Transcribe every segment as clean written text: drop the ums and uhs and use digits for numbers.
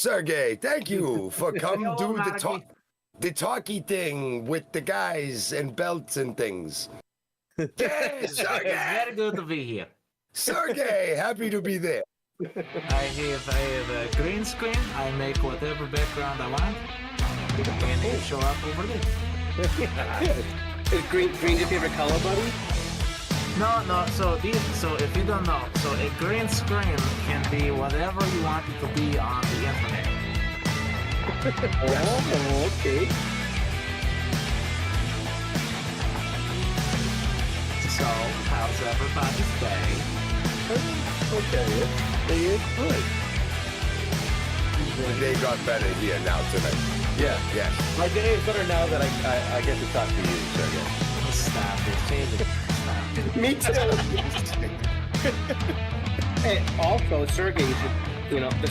Sergei. Thank you for come Hello, do Marky. the talky thing with the guys and belts and things. Yes, It's very Sergei. good to be here. Sergei, happy to be there. I have a green screen. I make whatever background I want, and it show up over there. Is green your favorite color, buddy? No. So if you don't know, so a green screen can be whatever you want it to be on the internet. Oh, okay. So how's everybody's day? Okay. They is good. The day got better here now tonight. Yeah. Yes. My day is better now that I get to talk to you, Sergey. Stop it, change it. Stop it. Me too. Hey, also, Sergey, you know, this.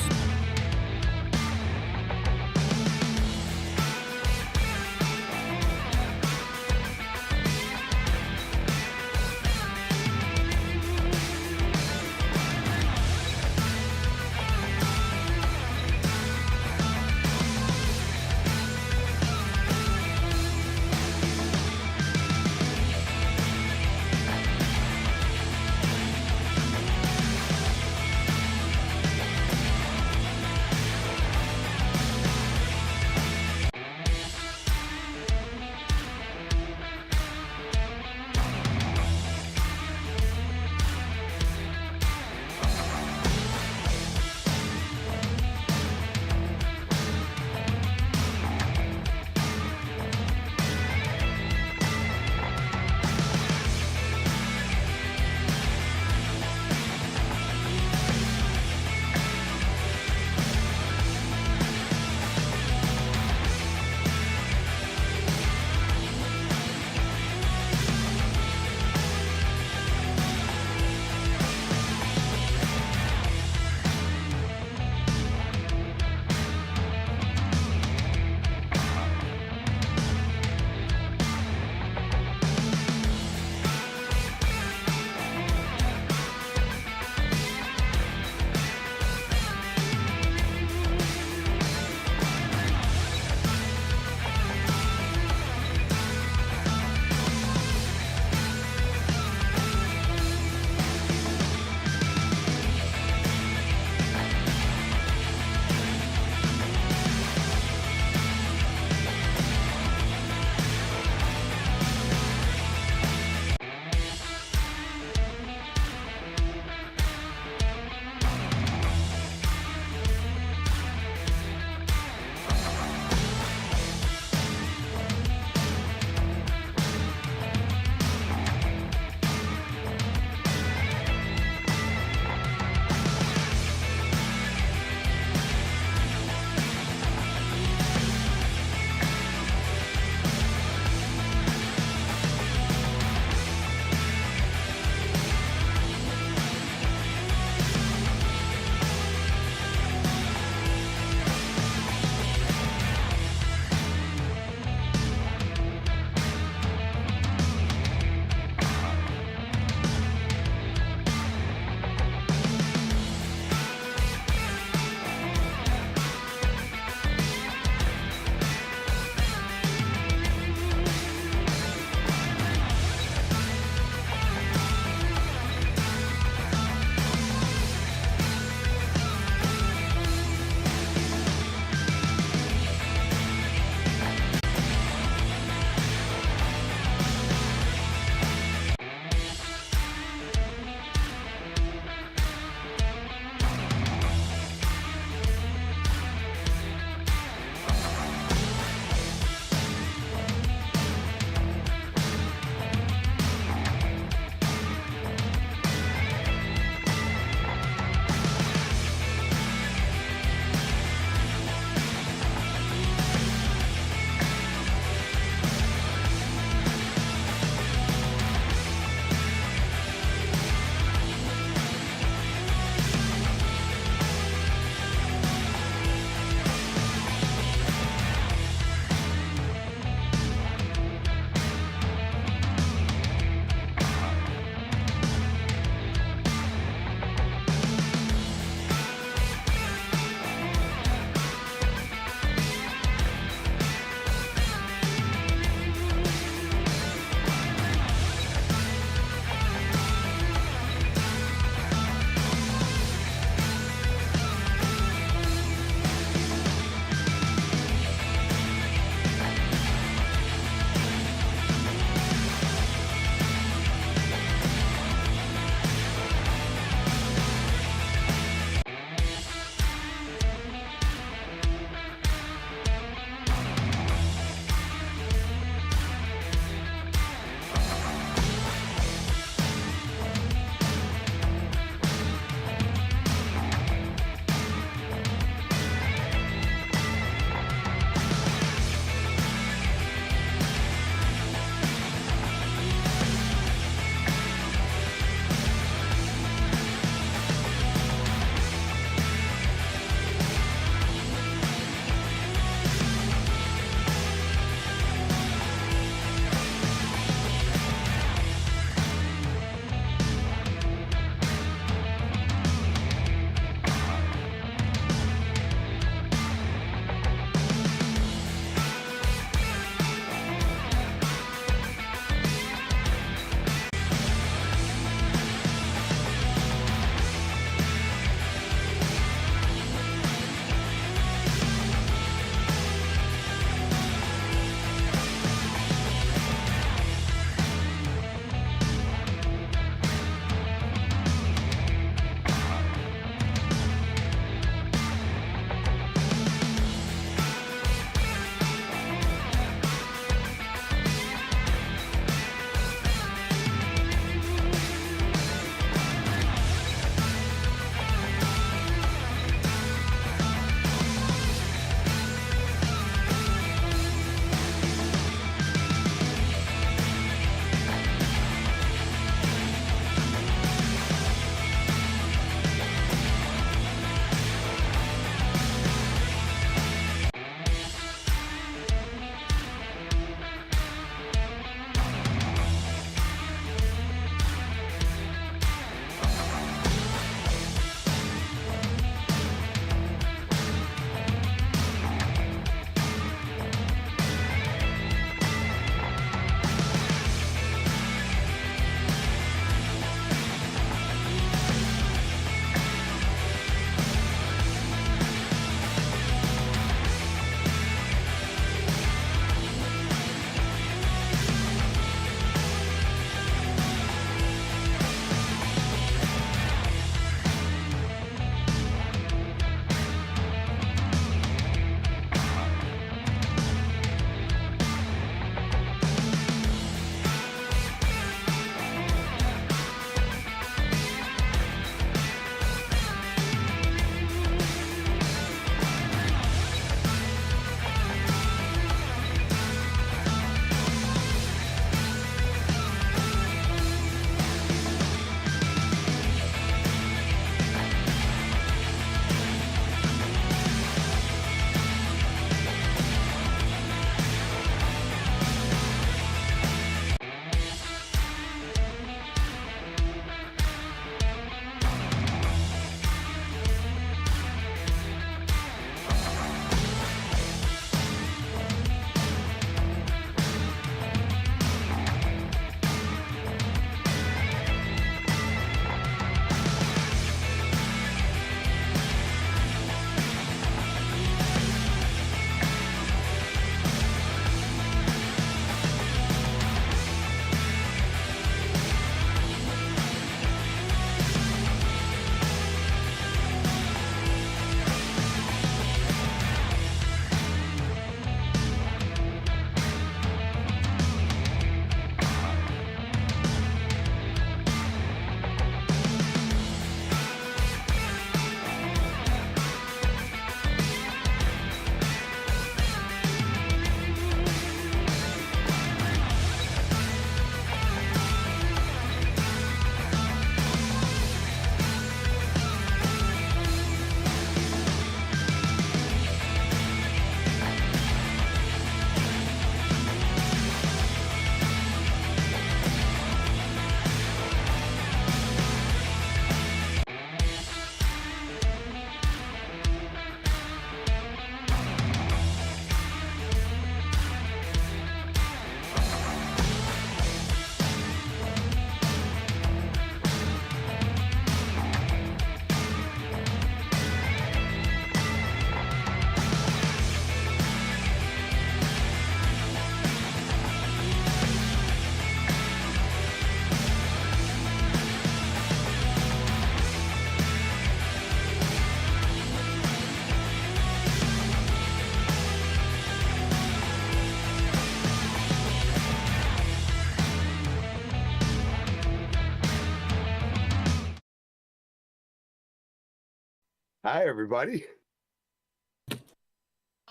Hi, everybody.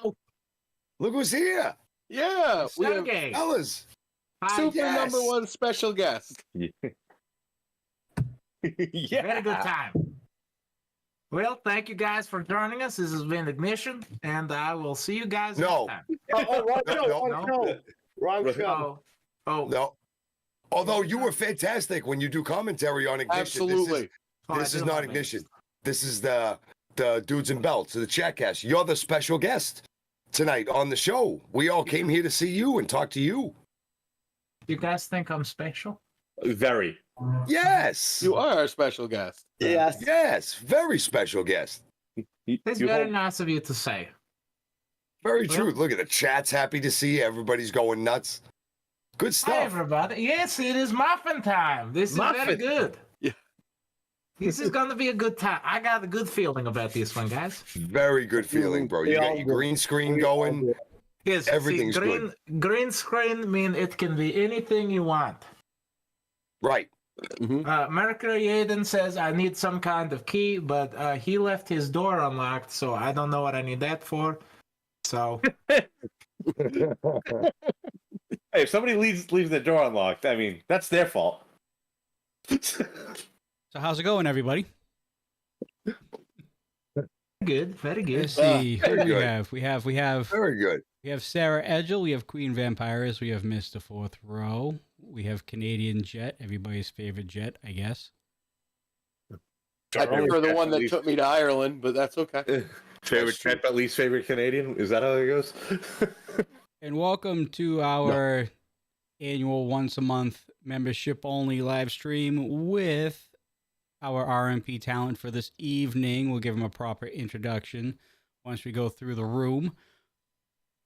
Oh. Look who's here. Yeah, we have SERGEI. Fellas. Hi. super Yes. number one special guest. Yeah. Very good time. Well, thank you guys for joining us. This has been Ignition, and I will see you guys No. next time. Wrong No, show, no, wrong no. show. Wrong show. Oh, No. Although you were fantastic when you do commentary on Ignition. Absolutely. This is not Ignition. This is the Dudes and Belts, the Chatcast. You're the special guest tonight on the show. We all came here to see you and talk to you. You guys think I'm special? Very. Yes. You are our special guest. Yes. Yes. Very special guest. It's very nice of you to say. Very Well- true. Look at the chat's happy to see you. Everybody's going nuts. Good Hi, stuff. everybody. Yes, it is muffin time. This is very Muffin. good. Yeah. This is going to be a good time. I got a good feeling about this one, guys. Very good feeling, bro. We You all got your do. green screen We all going. do. Yes, see, Everything's green screen mean it can be anything you want. Right. Mercury Aiden says I need some kind of key, but he left his door unlocked, so I don't know what I need that for. So Hey, if somebody leaves the door unlocked, I mean, that's their fault. So how's it going, everybody? good, very good. Let's see. Who do we good. have? We have Very good. Sarah Edgel. We have Queen Vampires. We have Mr. Fourth Row. We have Canadian Jet, everybody's favorite jet, I guess. I prefer the one that Least- took me to Ireland, but that's okay. Favorite trip, but least favorite Canadian? Is that how it goes? And welcome to our annual once a month membership only live stream with our RMP talent for this evening. We'll give him a proper introduction once we go through the room.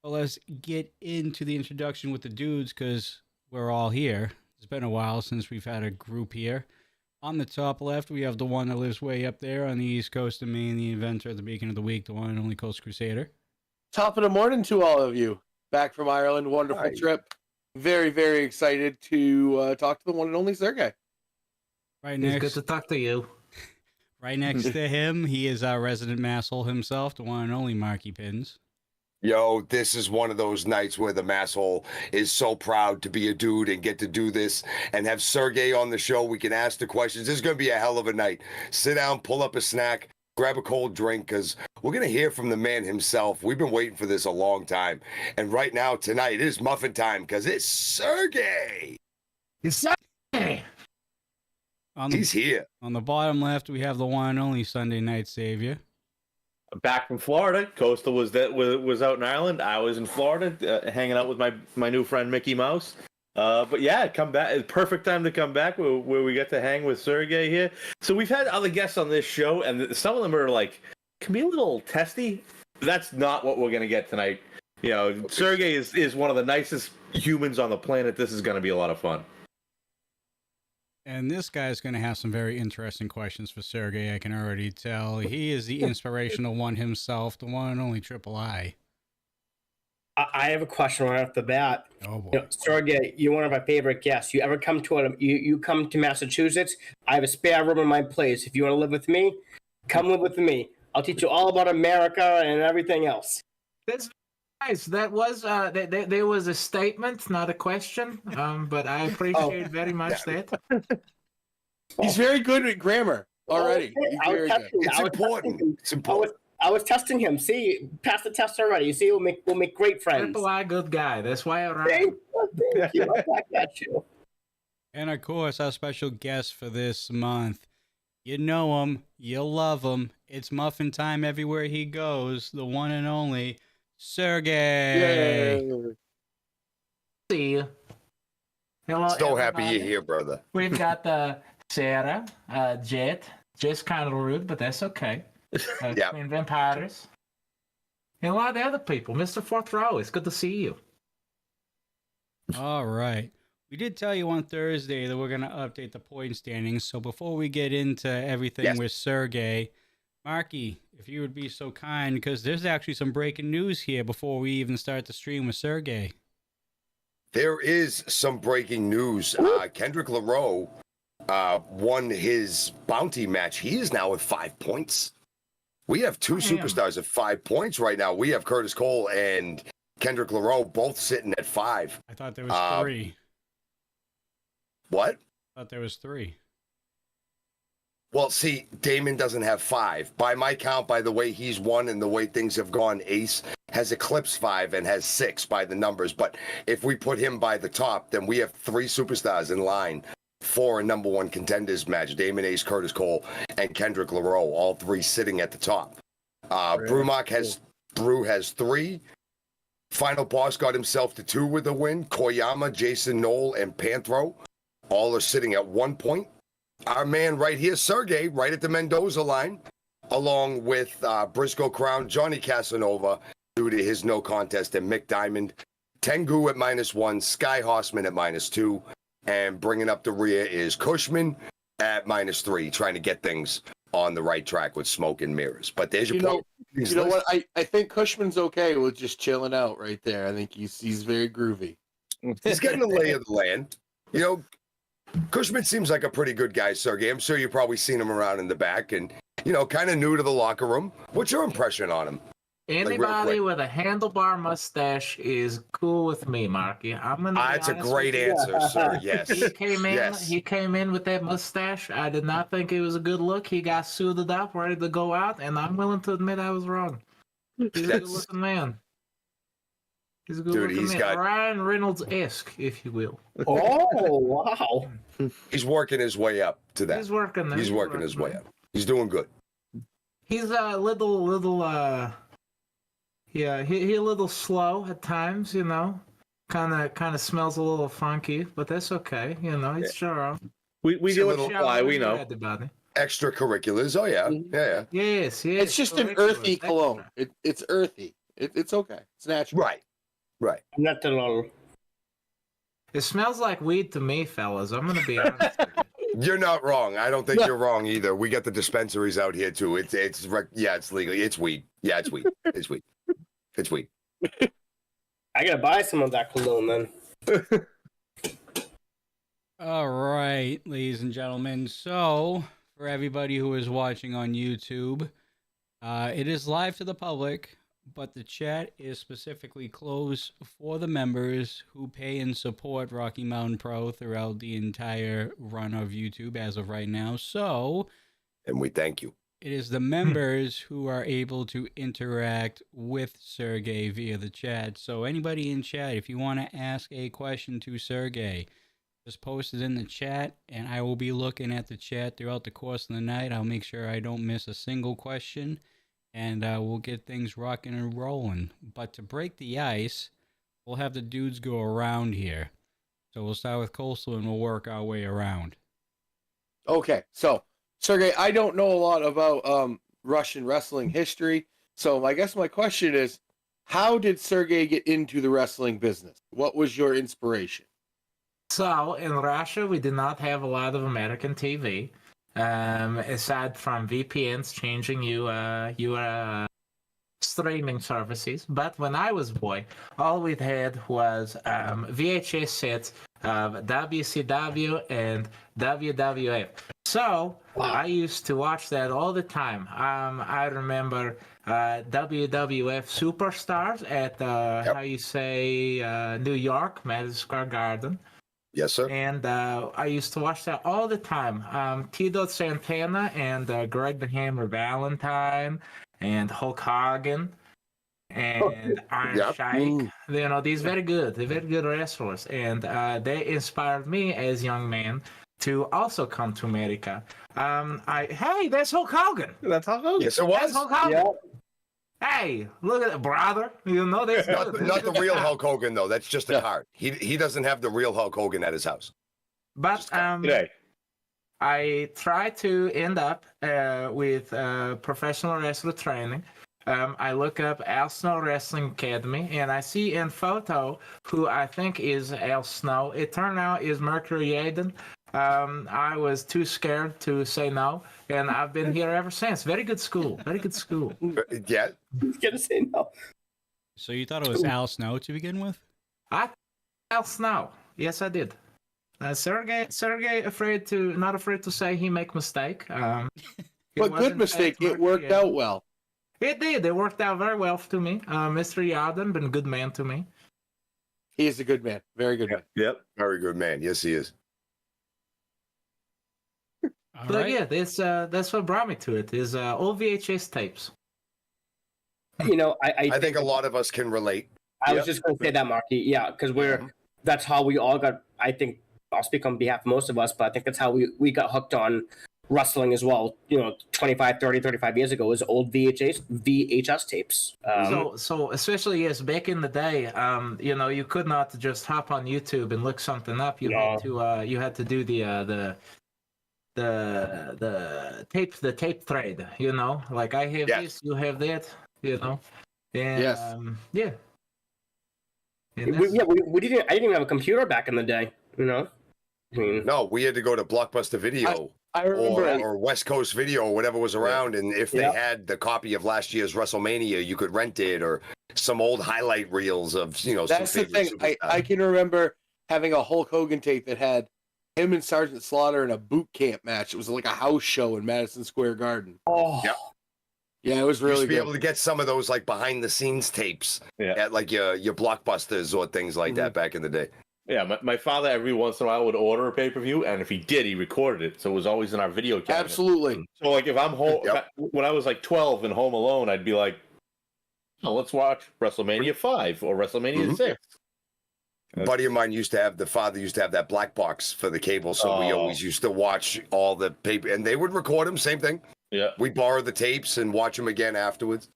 But let's get into the introduction with the dudes because we're all here. It's been a while since we've had a group here. On the top left, we have the one that lives way up there on the East Coast of Maine, the inventor of the Beacon of the Week, the one and only Coast Crusader. Top of the morning to all of you. Back from Ireland, wonderful Hi. trip. Very, very excited to talk to the one and only Sergei. Right It's next, good to talk to you. right next to him, he is our resident masshole himself, the one and only Marky Pins. Yo, this is one of those nights where the masshole is so proud to be a dude and get to do this and have Sergei on the show. We can ask the questions. This is going to be a hell of a night. Sit down, pull up a snack, grab a cold drink, because we're going to hear from the man himself. We've been waiting for this a long time. And right now, tonight, it is muffin time because it's Sergei. It's On He's the, here. on the bottom left, we have the one and only Sunday Night Savior. Back from Florida, Coastal was out in Ireland. I was in Florida, hanging out with my new friend Mickey Mouse. But yeah, come back. Perfect time to come back where we get to hang with Sergei here. So we've had other guests on this show, and some of them are like can be a little testy. That's not what we're gonna get tonight. You know, Sergei is one of the nicest humans on the planet. This is gonna be a lot of fun. And this guy's going to have some very interesting questions for Sergei, I can already tell. He is the inspirational one himself, the one and only Triple I. I have a question right off the bat. Oh, boy. You know, Sergei, you're one of our favorite guests. You ever come to you come to Massachusetts? I have a spare room in my place. If you want to live with me, come live with me. I'll teach you all about America and everything else. That's nice. That was there was a statement, not a question. But I appreciate very much that. He's very good at grammar already. Oh, He's I was very testing- good. It's I was important. testing him. It's important. I was testing him. See, pass the test already. You see, we'll make great friends. Triple I, good guy. That's why I Thank you. I got you. And of course, our special guest for this month. You know him, you love him. It's muffin time everywhere he goes. The one and only Sergei. Yay. see you. Hello, So happy everybody. you're here, brother. We've got Sarah, Jet. Just kind of rude, but that's okay. Yeah. Queen Vampires. And a lot of the other people. Mr. Fourth Row, it's good to see you. All right. We did tell you on Thursday that we're going to update the point standings. So before we get into everything Yes. with Sergei, Marky, if you would be so kind, because there's actually some breaking news here before we even start the stream with Sergei. There is some breaking news. Kendrick LaRoe won his bounty match. He is now with 5 points. We have two Damn. superstars at 5 points right now. We have Curtis Cole and Kendrick Laroe both sitting at 5. I thought there was 3. What? I thought there was 3. Well, see, Damon doesn't have 5. By my count, by the way he's won and the way things have gone, Ace has eclipsed 5 and has 6 by the numbers. But if we put him by the top, then we have 3 superstars in line for a number 1 contenders match. Damon, Ace, Curtis Cole, and Kendrick Laroe, all 3 sitting at the top. Brew has 3. Final Boss got himself to 2 with a win. Koyama, Jason Knoll, and Panthro all are sitting at 1 point. Our man right here, Sergei, right at the Mendoza line, along with Briscoe Crown, Johnny Casanova, due to his no contest, and Mick Diamond, Tengu at -1, Sky Horseman at -2, and bringing up the rear is Cushman at -3, trying to get things on the right track with smoke and mirrors. But there's your point. You know what? I think Cushman's okay with just chilling out right there. I think he's very groovy. He's getting the lay of the land. You know, Cushman seems like a pretty good guy, Sergey. I'm sure you've probably seen him around in the back and, you know, kind of new to the locker room. What's your impression on him? Anybody with a handlebar mustache is cool with me, Marky. I'm gonna. That's a great answer, sir. Yes. He came in. Yes. He came in with that mustache. I did not think it was a good look. He got suited up, ready to go out, and I'm willing to admit I was wrong. He's a good-looking man. He's a good-looking man. got Ryan Reynolds-esque, if you will. Oh, wow. He's working his way up to that. He's working. He's working his way up. He's doing good. He's a little. Yeah, he a little slow at times, you know. Kind of smells a little funky, but that's okay, you know. It's sure. We deal with fly, we know. Extracurriculars. Oh yeah, yeah. Yes. It's just an earthy cologne. It's earthy. It's okay. It's natural. Right. Not at all. It smells like weed to me, fellas. I'm gonna be honest with you. You're not wrong. I don't think you're wrong either. We got the dispensaries out here too. It's legal. It's weed. Yeah, it's weed. It's weed. It's weed. I gotta buy some of that cologne then. All right, ladies and gentlemen. So, for everybody who is watching on YouTube, it is live to the public, but the chat is specifically closed for the members who pay and support Rocky Mountain Pro throughout the entire run of YouTube as of right now. So, and we thank you. it is the members who are able to interact with Sergei via the chat. So anybody in chat, if you want to ask a question to Sergei, just post it in the chat, and I will be looking at the chat throughout the course of the night. I'll make sure I don't miss a single question, and we'll get things rocking and rolling. But to break the ice, we'll have the dudes go around here. So we'll start with Coastal, and we'll work our way around. Okay, so Sergey, I don't know a lot about Russian wrestling history, so I guess my question is, how did Sergey get into the wrestling business? What was your inspiration? So in Russia, we did not have a lot of American TV, aside from VPNs changing your streaming services. But when I was a boy, all we had was VHS sets of WCW and WWF. So I used to watch that all the time. I remember WWF Superstars at how you say New York, Madison Square Garden. Yes, sir. And I used to watch that all the time. Tito Santana and Greg the Hammer Valentine and Hulk Hogan and Iron Sheik. You know, they're very good wrestlers. And they inspired me as a young man to also come to America. Hey, that's Hulk Hogan. That's Hulk Hogan. Yes, it was. That's Hulk Hogan. Yeah. Hey, look at that, brother. You know, that's Not the real Hulk Hogan, though. That's just a card. He doesn't have the real Hulk Hogan at his house. But Today. I try to end up with professional wrestler training. I look up Al Snow Wrestling Academy, and I see in photo who I think is Al Snow. It turned out is Mercury Yaden. I was too scared to say no, and I've been here ever since. Very good school. Very good school. Yeah. He's gonna say no. So you thought it was Al Snow to begin with? Al Snow. Yes, I did. Sergey, not afraid to say he make mistake. But good mistake. It worked out well. It did. It worked out very well to me. Mr. Yarden been a good man to me. He is a good man. Very good man. Yep. Very good man. Yes, he is. All But right. yeah, that's what brought me to it. Is old VHS tapes. You know, I think a lot of us can relate. I was Yep. just going to say that, Marky. Yeah, because Mhm. that's how we all got. I think I'll speak on behalf of most of us, but I think that's how we got hooked on wrestling as well. You know, 25, 30, 35 years ago was old VHS tapes. So especially yes, back in the day, you know, you could not just hop on YouTube and look something up. You had to do the tape trade. You know, like I have Yes. this, you have that. You know, and Yes. yeah. And we didn't. I didn't even have a computer back in the day. You know, I mean, No, we had to go to Blockbuster Video I remember. or West Coast Video or whatever was around, and if they Yeah. had the copy of last year's WrestleMania, you could rent it, or some old highlight reels of some That's the favorite thing. I superstars. can remember having a Hulk Hogan tape that had him and Sergeant Slaughter in a boot camp match. It was like a house show in Madison Square Garden. oh, Yep. Yeah, it was You used really to be good. able to get some of those like behind the scenes tapes Yeah. at like your Blockbusters or things like that back in the day. Yeah, my father every once in a while would order a pay-per-view, and if he did, he recorded it, so it was always in our video cabinet. Absolutely. So like if I'm home Yep. when I was like 12 and home alone, I'd be like, oh, let's watch WrestleMania 5 or WrestleMania Mhm. 6. A buddy of mine the father used to have that black box for the cable, so we Oh. always used to watch all the paper, and they would record them, same thing. Yeah. We borrow the tapes and watch them again afterwards.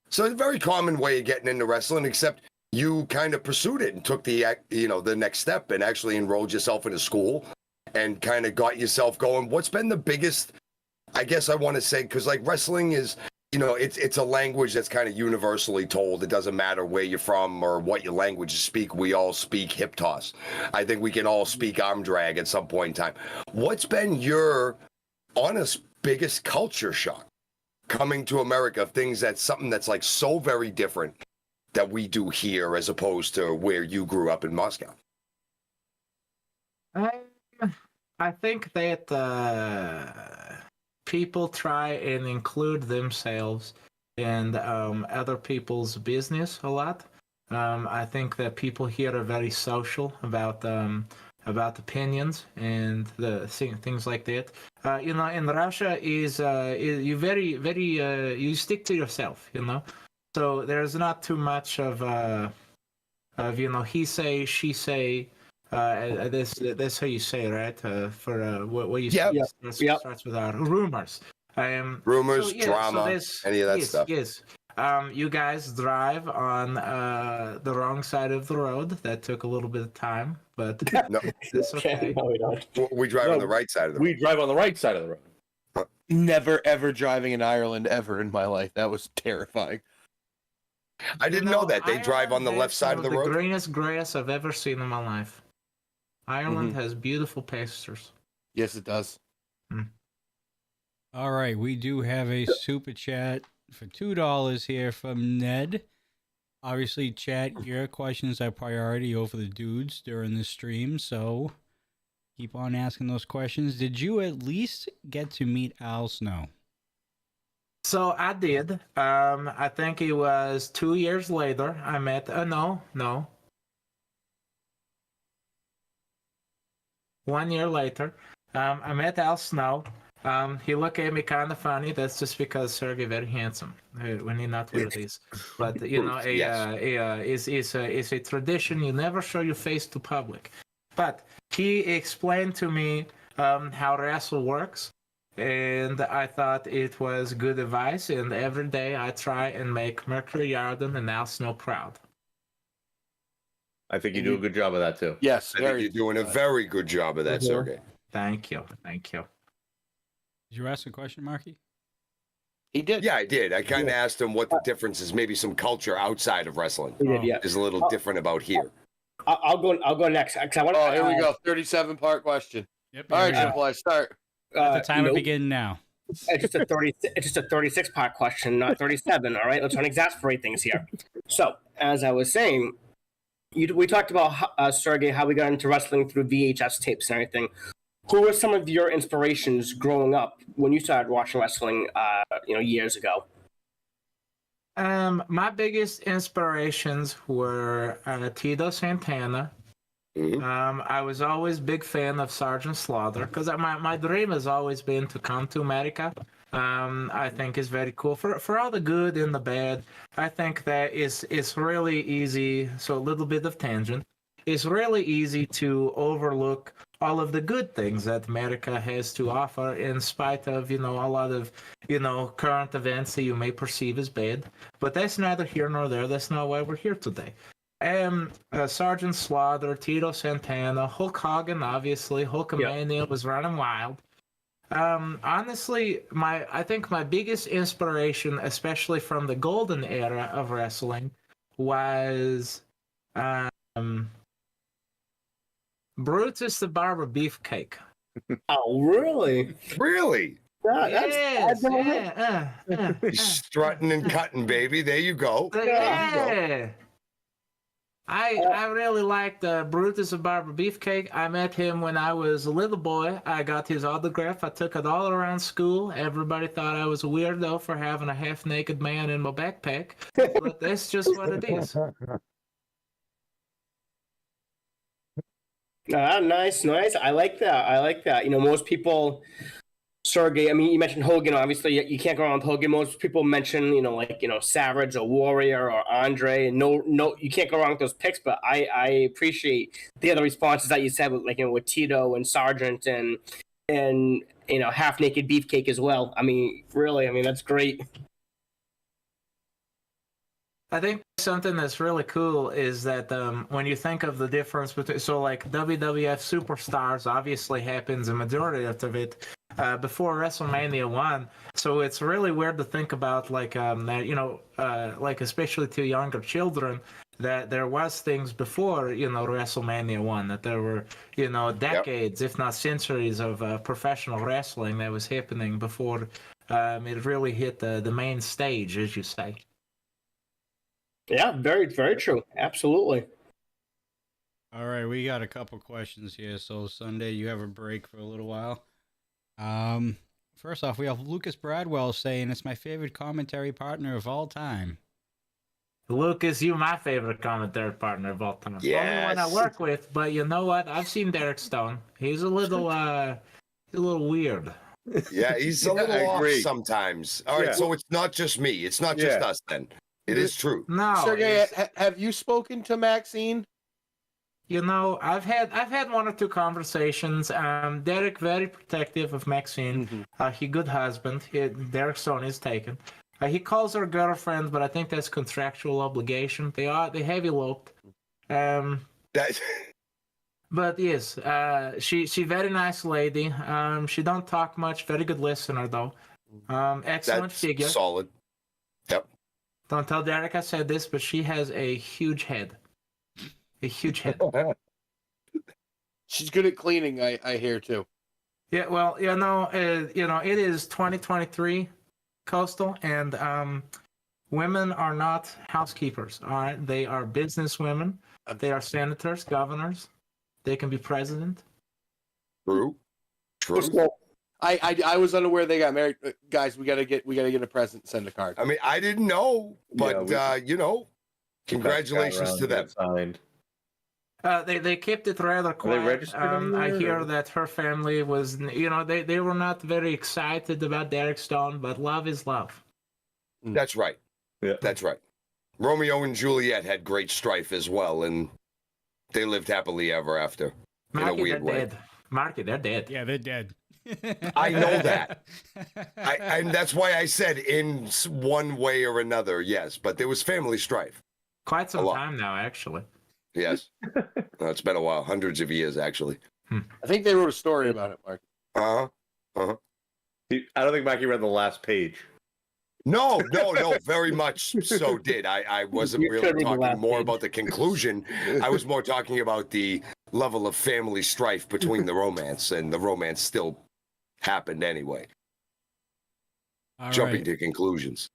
So it's a very common way of getting into wrestling, except you kind of pursued it and took the next step and actually enrolled yourself in a school and kind of got yourself going. What's been the biggest, I guess I want to say, because like wrestling is, it's a language that's kind of universally told. It doesn't matter where you're from or what your language you speak. We all speak hip toss. I think we can all speak arm drag at some point in time. What's been your honest biggest culture shock coming to America of things that's something that's like so very different that we do here as opposed to where you grew up in Moscow? I think that people try and include themselves in other people's business a lot. I think that people here are very social about opinions and things like that. In Russia is you you stick to yourself. So there's not too much of he say, she say. That's how you say, right? For what you say starts with rumors. Rumors, so drama, any of that stuff. Yes. You guys drive on the wrong side of the road. That took a little bit of time, but No, that's okay. no, we don't. we drive on the right side of the road. We drive on the right side of the road. Never ever driving in Ireland ever in my life. That was terrifying. I didn't know that. They drive on the Ireland left has side of the the road. greenest grass I've ever seen in my life. Ireland has beautiful pastures. Yes, it does. All right, we do have a super chat for $2 here from Ned. Obviously, chat, your questions are priority over the dudes during the stream, so keep on asking those questions. Did you at least get to meet Al Snow? So I did. I think it was 2 years later. I met. No. 1 year later, I met Al Snow. He looked at me kind of funny. That's just because Sergei very handsome when he not with these. But it's a tradition. You never show your face to public. But he explained to me how wrestle works, and I thought it was good advice. And every day I try and make Mercury Yarden and Al Snow proud. I think you do a good job of that too. Yes, I think you're doing a very good job of that, Sergei. Thank you. Did you ask a question, Marky? He did. Yeah, I did. I kind of asked him what the difference is. Maybe some culture outside of wrestling We did, yeah. is a little different about here. I'll go next. 'Cause I want Oh, here we go. 37-part question. Yep. All right, Triple I start. The time to nope. begin now. It's just a 30. It's just a 36-part question, not 37. All right, let's try and exasperate things here. So, as I was saying, we talked about Sergei, how we got into wrestling through VHS tapes and everything. Who were some of your inspirations growing up when you started watching wrestling? Years ago. My biggest inspirations were Tito Santana. I was always a big fan of Sergeant Slaughter because my dream has always been to come to America. I think is very cool for all the good and the bad. I think that it's really easy. So a little bit of tangent. It's really easy to overlook all of the good things that America has to offer, in spite of a lot of current events that you may perceive as bad. But that's neither here nor there. That's not why we're here today. Sergeant Slaughter, Tito Santana, Hulk Hogan, obviously. Hulkamania was running wild. Honestly, I think my biggest inspiration, especially from the golden era of wrestling, was Brutus the Barber Beefcake. Oh, really? Really? Yes, He's strutting and cutting, baby. There you go. yeah. I really liked Brutus the Barber Beefcake. I met him when I was a little boy. I got his autograph. I took it all around school. Everybody thought I was a weirdo for having a half-naked man in my backpack, but that's just what it is. Nice. I like that. Most people, Sergei, I mean, you mentioned Hogan, obviously. You can't go wrong with Hogan. Most people mention, Savage or Warrior or Andre. And no, you can't go wrong with those picks, but I appreciate the other responses that you said with Tito and Sergeant and half-naked Beefcake as well. I mean, really, that's great. I think something that's really cool is that when you think of the difference between, WWF Superstars obviously happens, a majority of it, before WrestleMania 1. So it's really weird to think about, especially to younger children, that there was things before, WrestleMania 1, that there were, decades, if not centuries of professional wrestling that was happening before it really hit the main stage, as you say. Yeah, very, very true. Absolutely. All right, we got a couple questions here. So Sunday, you have a break for a little while. First off, we have Lucas Bradwell saying it's my favorite commentary partner of all time. Lucas, you're my favorite commentary partner of all time. Yes. Only one I work with, but you know what? I've seen Derek Stone. He's a little weird. Yeah, he's a little off agree. sometimes. All right, so it's not just me. It's not just us then. It is true. No, Sergei, have you spoken to Maxine? I've had one or two conversations. Derek very protective of Maxine. He good husband. Derek Stone is taken. He calls her girlfriend, but I think that's contractual obligation. They have eloped. But yes, she very nice lady. She don't talk much. Very good listener though. Excellent figure. Solid. Yep. Don't tell Derek I said this, but she has a huge head. A huge head. She's good at cleaning, I hear too. Yeah, well, it is 2023, Coastal, and women are not housekeepers. All right, they are business women. They are senators, governors. They can be president. True. I was unaware they got married. Guys, we gotta get a present. Send a card. I mean, I didn't know, but congratulations to them. Signed. They kept it rather quiet. Are they registered I hear that her family was, they were not very excited about Derek Stone, but love is love. That's right. Yeah. That's right. Romeo and Juliet had great strife as well, and they lived happily ever after in a weird way. Dead. Marky, they're dead. Yeah, they're dead. I know that. And that's why I said in one way or another, yes. But there was family strife. Quite some time now, actually. Yes. It's been a while. Hundreds of years, actually. I think they wrote a story about it, Mark. Uh-huh. Uh-huh. I don't think Mikey read the last page. No, very much so did. I wasn't really talking more about the conclusion. I was more talking about the level of family strife between the romance, and the romance still happened anyway. All Jumping right. to conclusions.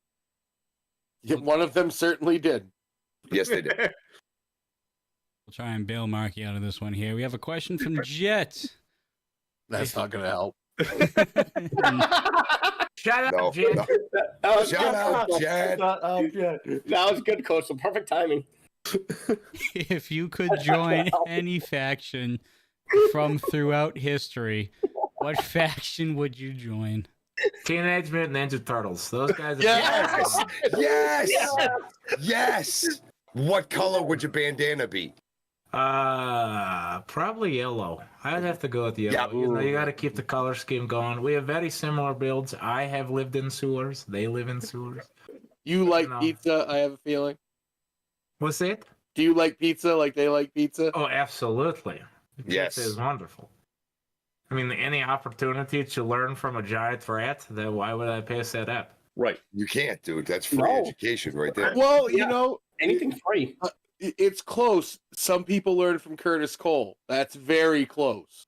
Yeah, one of them certainly did. Yes, they did. We'll try and bail Marky out of this one here. We have a question from Jet. That's not going to help. Shut up, No, Jim. no. That was Shout good. out, Coastal. Chad. That was good, Coastal. Perfect timing. If you could join any faction from throughout history, what faction would you join? Teenage Mutant Ninja Turtles. Those guys. Are Yes! Yes! Yes! Yes! What color would your bandana be? Probably yellow. I'd have to go with yellow. Yeah. You know, you got to keep the color scheme going. We have very similar builds. I have lived in sewers. They live in sewers. You like No. pizza? I have a feeling. What's it? Do you like pizza like they like pizza? Oh, absolutely. Yes. Pizza is wonderful. I mean, any opportunity to learn from a giant rat, then why would I pass that up? Right. You can't, dude. That's free No. education right there. Well, you Yeah. know, Anything free. it's close. Some people learn from Curtis Cole. That's very close.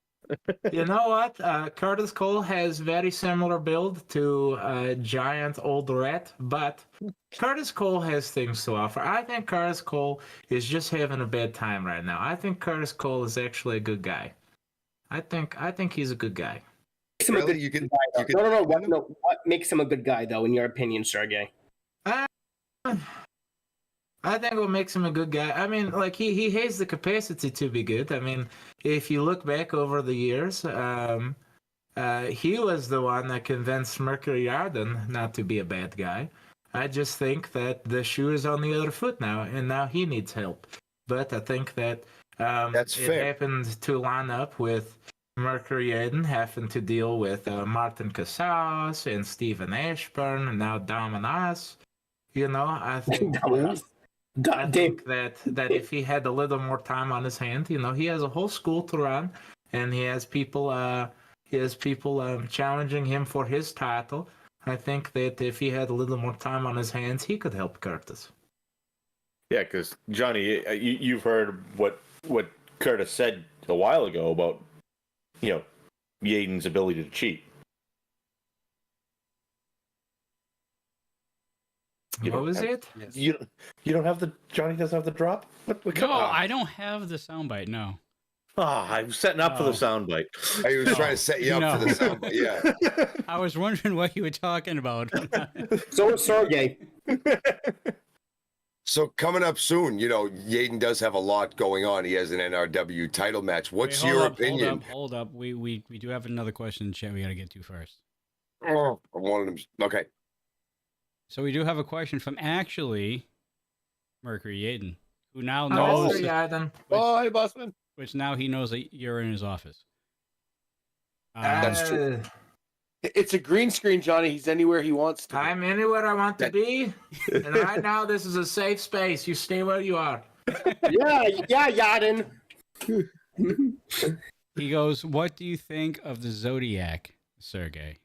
You know what? Curtis Cole has very similar build to a giant old rat, but Curtis Cole has things to offer. I think Curtis Cole is just having a bad time right now. I think Curtis Cole is actually a good guy. I think he's a good guy. Makes him a Really? good You can. guy, You though. can. What makes him a good guy, though, in your opinion, Sergey? I think what makes him a good guy. I mean, like he has the capacity to be good. I mean, if you look back over the years, he was the one that convinced Mercury Yarden not to be a bad guy. I just think that the shoe is on the other foot now, and now he needs help. But I think that That's it fair. happened to line up with Mercury Yarden having to deal with Martin Casas and Stephen Ashburn, and now Dominas. You know, I think. I God damn. think that if he had a little more time on his hand, you know, he has a whole school to run, and he has people challenging him for his title. I think that if he had a little more time on his hands, he could help Curtis. Yeah, because Johnny, you've heard what Curtis said a while ago about, Yaden's ability to cheat. What was it? Yes. You don't have Johnny doesn't have the drop? What No, I don't have the soundbite. No. I'm setting up for the Oh. soundbite. He was trying to set you up for the sound. Yeah. I was wondering what you were talking about. So is Sergey. So coming up soon, Yaden does have a lot going on. He has an NRW title match. What's Wait, your hold up, opinion? Hold up. We do have another question in chat we got to get to first. Oh, I wanted him. Okay. So we do have a question from actually Mercury Yaden, who now Oh, knows, Yarden. Oh, hey, Busman. which now he knows that you're in his office. That's true. It's a green screen, Johnny. He's anywhere he wants to. I'm anywhere I want to be, and right now this is a safe space. You stay where you are. Yeah, Yarden. He goes, "What do you think of the Zodiac, Sergey?"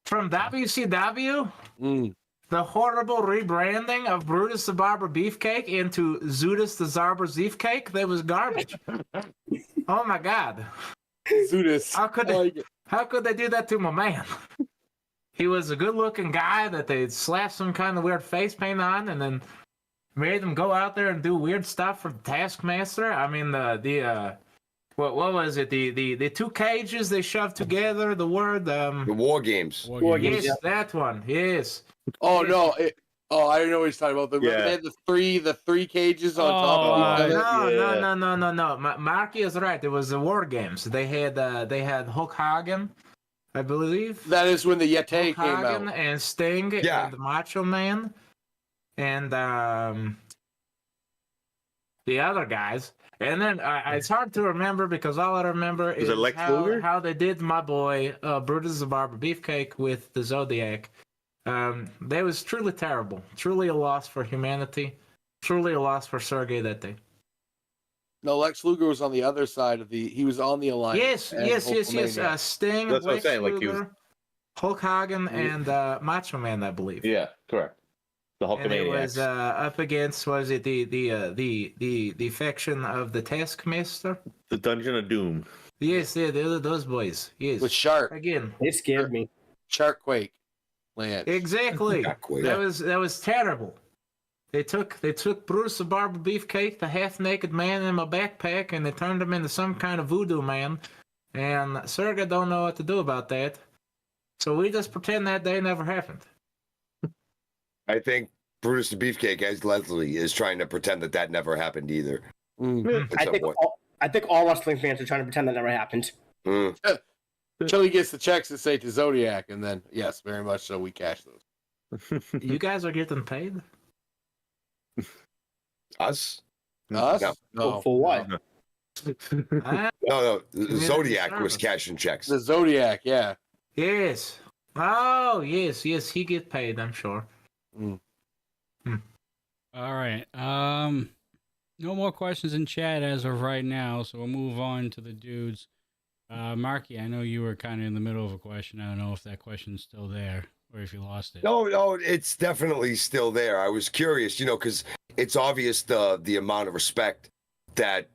From WCW, Mm. the horrible rebranding of Brutus the Barber Beefcake into Zudis the Zarber Beefcake, that was garbage. Oh my God. Zudis. How could I they, like it. how could they do that to my man? He was a good-looking guy that they slapped some kind of weird face paint on and then made him go out there and do weird stuff for the Taskmaster. I mean, what was it? The two cages they shoved together. The word The War Games. War yes, Games. Yeah. that one. Yes. Oh no! I don't know what he's talking about. Yeah. They had the three cages on top Oh, of each other. No. Marky is right. It was the War Games. They had Hulk Hogan, I believe. That is when the Yeti Hulk came Hogan out. and Sting Yeah. and the Macho Man and the other guys. And then it's hard to remember because all I remember is it Lex Luger? how they did my boy Brutus the Barber Beefcake with the Zodiac. That was truly terrible. Truly a loss for humanity. Truly a loss for Sergei that day. No, Lex Luger was on the other side of the. He was on the alliance. Yes. Hulkamania. Sting, That's what I'm Lex saying, like, he was- Luger, Hulk Hogan, and Macho Man, I believe. Yeah, correct. The And it was Hulkamaniacs. up against the faction of the Taskmaster. The Dungeon of Doom. Yes, those boys. Yes. with Shark Again, They scared me. Sharkquake land. exactly. Not quite. That was terrible. They took Bruce the Barber Beefcake, the half-naked man in my backpack, and they turned him into some kind of voodoo man. And Sergei don't know what to do about that. So we just pretend that day never happened. I think Brutus the Beefcake, as Leslie, is trying to pretend that never happened either. Mm. At some point. I think all wrestling fans are trying to pretend that never happened. Mm. Until he gets the checks that say to Zodiac, and then yes, very much so, we cash those. You guys are getting paid? Us? Us? No. No. For what? Ah, No. Community Zodiac was service. cashing checks. The Zodiac, yeah. yes. Oh, yes. He get paid, I'm sure. All right. No more questions in chat as of right now, so we'll move on to the dudes. Marky, I know you were kind of in the middle of a question. I don't know if that question's still there or if you lost it. No, it's definitely still there. I was curious, because it's obvious the amount of respect that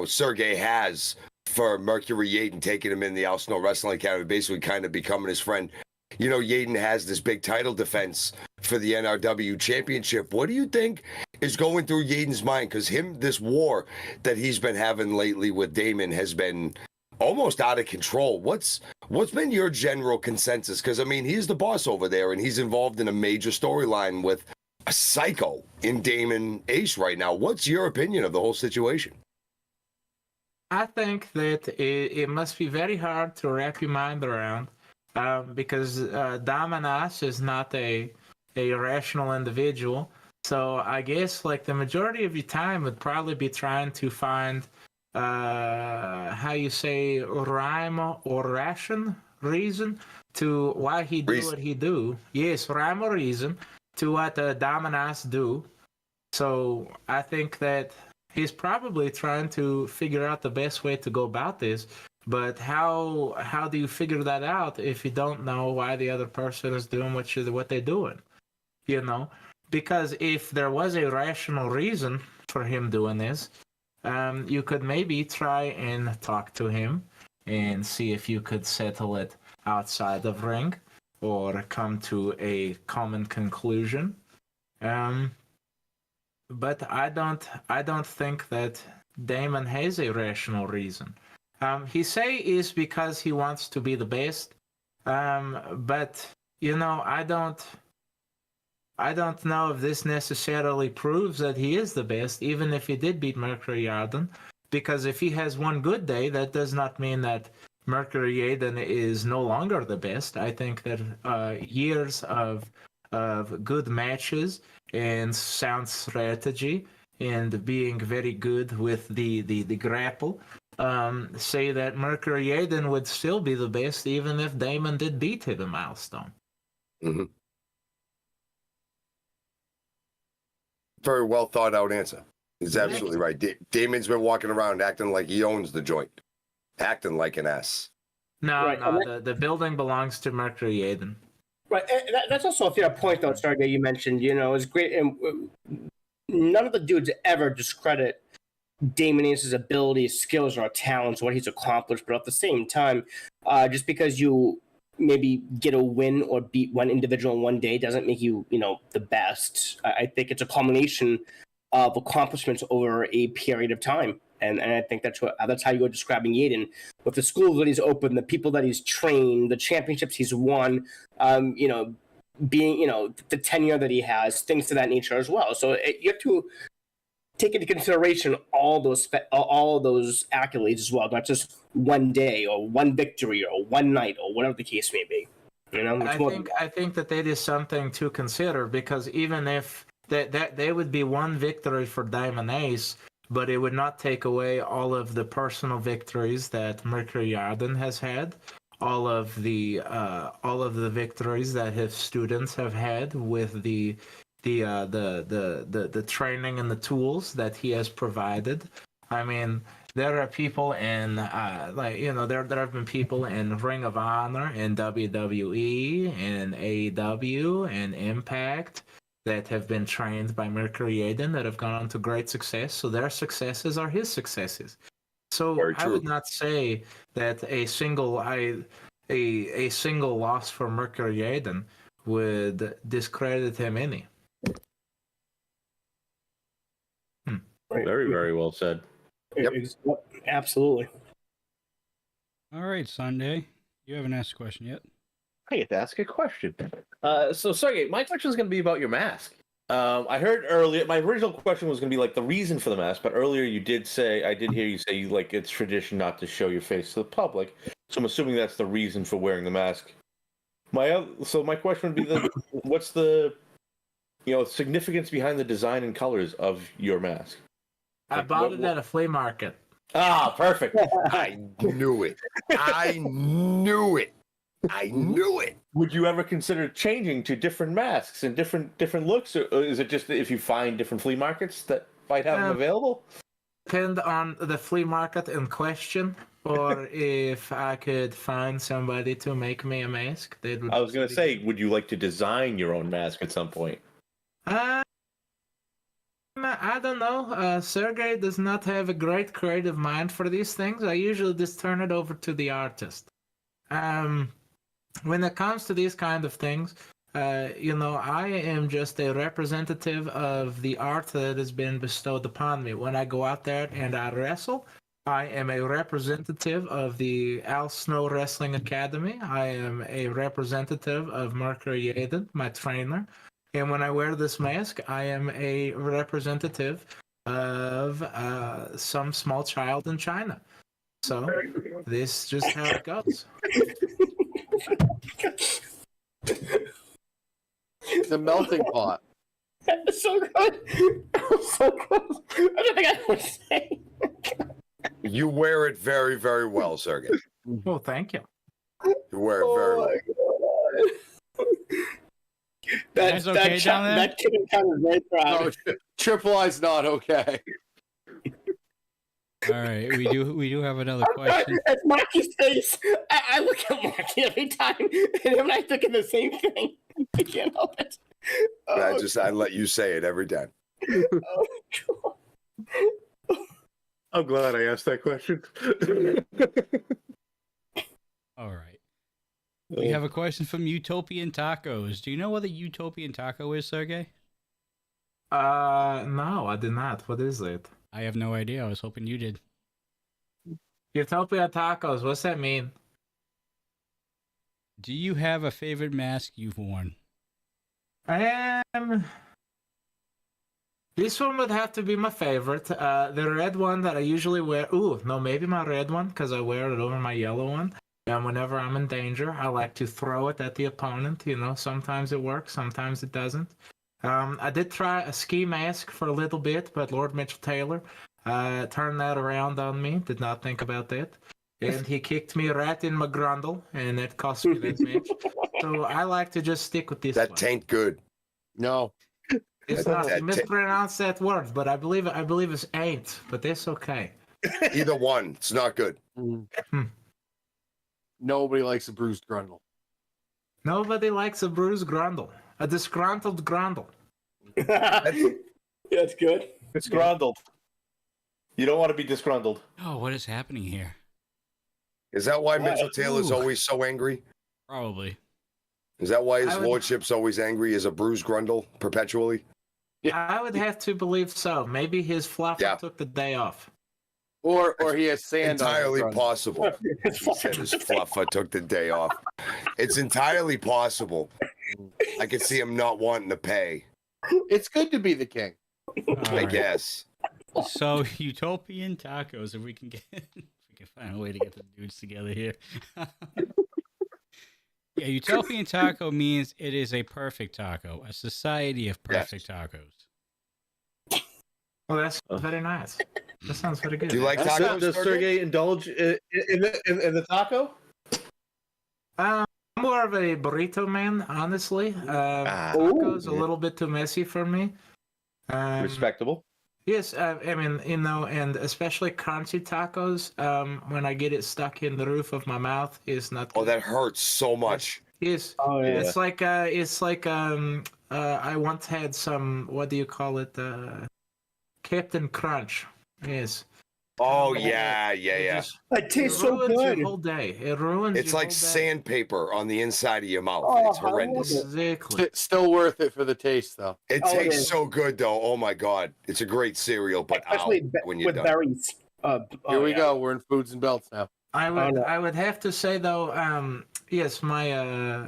Sergei has for Mercury Yaden, taking him in the Al Snow Wrestling Academy, basically kind of becoming his friend. Yaden has this big title defense for the NRW Championship. What do you think is going through Yaden's mind? Because this war that he's been having lately with Damon has been almost out of control. What's been your general consensus? Because he's the boss over there, and he's involved in a major storyline with a psycho in Damon Ace right now. What's your opinion of the whole situation? I think that it must be very hard to wrap your mind around because Dominas is not a rational individual. So I guess like the majority of your time would probably be trying to find how you say rhyme or ration reason to why he do what he do. Yes, rhyme or reason to what Dominas do. So I think that he's probably trying to figure out the best way to go about this. But how do you figure that out if you don't know why the other person is doing what they're doing? Because if there was a rational reason for him doing this, you could maybe try and talk to him and see if you could settle it outside of ring or come to a common conclusion. But I don't think that Damon has a rational reason. He say is because he wants to be the best. But I don't know if this necessarily proves that he is the best, even if he did beat Mercury Yarden. Because if he has one good day, that does not mean that Mercury Yarden is no longer the best. I think that years of good matches and sound strategy and being very good with the grapple say that Mercury Yarden would still be the best even if Damon did beat him a milestone. Mm-hmm. Very well thought out answer. He's absolutely right. Damon's been walking around acting like he owns the joint, acting like an ass. No, the building belongs to Mercury Yarden. Right, and that's also a fair point, though, Sergei, you mentioned. It's great. And none of the dudes ever discredit Damon Ace's abilities, skills, or talents, what he's accomplished. But at the same time, just because you maybe get a win or beat one individual in one day doesn't make you, the best. I think it's a culmination of accomplishments over a period of time. And I think that's how you go describing Yaden, with the schools that he's opened, the people that he's trained, the championships he's won, being, the tenure that he has, things to that nature as well. So you have to take into consideration all those accolades as well, not just one day or one victory or one night or whatever the case may be. I think that is something to consider, because even if that would be one victory for Diamond Ace, but it would not take away all of the personal victories that Mercury Yarden has had, all of the victories that his students have had with the training and the tools that he has provided. I mean, there are people in there have been people in Ring of Honor, in WWE, in AEW, and Impact that have been trained by Mercury Yarden that have gone on to great success. So their successes are his successes. So I would not say that a single loss for Mercury Yarden would discredit him any. Very, very well said. Yep. Absolutely. All right, Sunday. You haven't asked a question yet. I get to ask a question. So Sergey, my question is going to be about your mask. I heard earlier, my original question was going to be like the reason for the mask, but earlier you did say, I did hear you say, like, it's tradition not to show your face to the public. So I'm assuming that's the reason for wearing the mask. So my question would be, what's the, significance behind the design and colors of your mask? I bought it at a flea market. Ah, perfect. I knew it. I knew it. I knew it. Would you ever consider changing to different masks and different looks, or is it just that if you find different flea markets that might have them available? Depend on the flea market in question, or if I could find somebody to make me a mask. I was going to say, would you like to design your own mask at some point? I don't know. Sergei does not have a great creative mind for these things. I usually just turn it over to the artist. When it comes to these kind of things, I am just a representative of the art that has been bestowed upon me. When I go out there and I wrestle, I am a representative of the Al Snow Wrestling Academy. I am a representative of Mercury Yaden, my trainer. And when I wear this mask, I am a representative of some small child in China. So this is just how it goes. The melting pot. That's so good. So good. I don't think I would say. You wear it very, very well, Sergey. Well, thank you. You wear it very well. That's okay down there? That kid is kind of very proud. No, Triple I's not okay. All right, we do have another question. It's Marky's face. I look at Marky every time, and him and I thinking the same thing. I can't help it. I let you say it every time. Oh, God. I'm glad I asked that question. All right. We have a question from Utopian Tacos. Do you know what a Utopian Taco is, Sergey? No, I did not. What is it? I have no idea. I was hoping you did. Utopia tacos. What's that mean? Do you have a favorite mask you've worn? This one would have to be my favorite. The red one that I usually wear. Ooh, no, maybe my red one because I wear it over my yellow one. And whenever I'm in danger, I like to throw it at the opponent. Sometimes it works, sometimes it doesn't. I did try a ski mask for a little bit, but Lord Mitchell Taylor turned that around on me. Did not think about that. And he kicked me right in my grundle, and that cost me that match. So I like to just stick with this That one. taint good. No. It's not. You mispronounced that word, but I believe it's ain't, but that's okay. Either one. It's not good. Nobody likes a bruised grundle. Nobody likes a bruised grundle. A disgruntled grundle. That's good. Disgruntled. You don't want to be disgruntled. Oh, what is happening here? Is that why Mitchell Taylor's always so angry? Probably. Is that why his lordship's always angry as a bruised grundle perpetually? I would have to believe so. Maybe his fluffer took the day off. Or he has sand entirely on his grundle. Possible. He said his fluffer took the day off. It's entirely possible. I can see him not wanting to pay. It's good to be the king. I guess. So Utopian Tacos, if we can find a way to get the dudes together here. Yeah, Utopian Taco means it is a perfect taco, a society of perfect tacos. Well, that's very nice. That sounds very good. Do you like tacos? Does Sergey indulge in the taco? I'm more of a burrito man, honestly. Tacos a little bit too messy for me. Respectable. Yes, and especially crunchy tacos. When I get it stuck in the roof of my mouth, is not good. Oh, that hurts so much. Yes. Oh, yeah. It's like I once had some. What do you call it? Captain Crunch. Yes. Oh yeah. It tastes so ruins good. your whole day. It ruins. It's your like whole day. sandpaper on the inside of your mouth. Oh, It's horrendous. Exactly. It's still worth it for the taste, though. It Oh, it tastes is. so good, though. Oh my god, it's a great cereal. But Especially when you're with done. berries. Here we go. We're in foods and belts now. I would have to say though, yes, my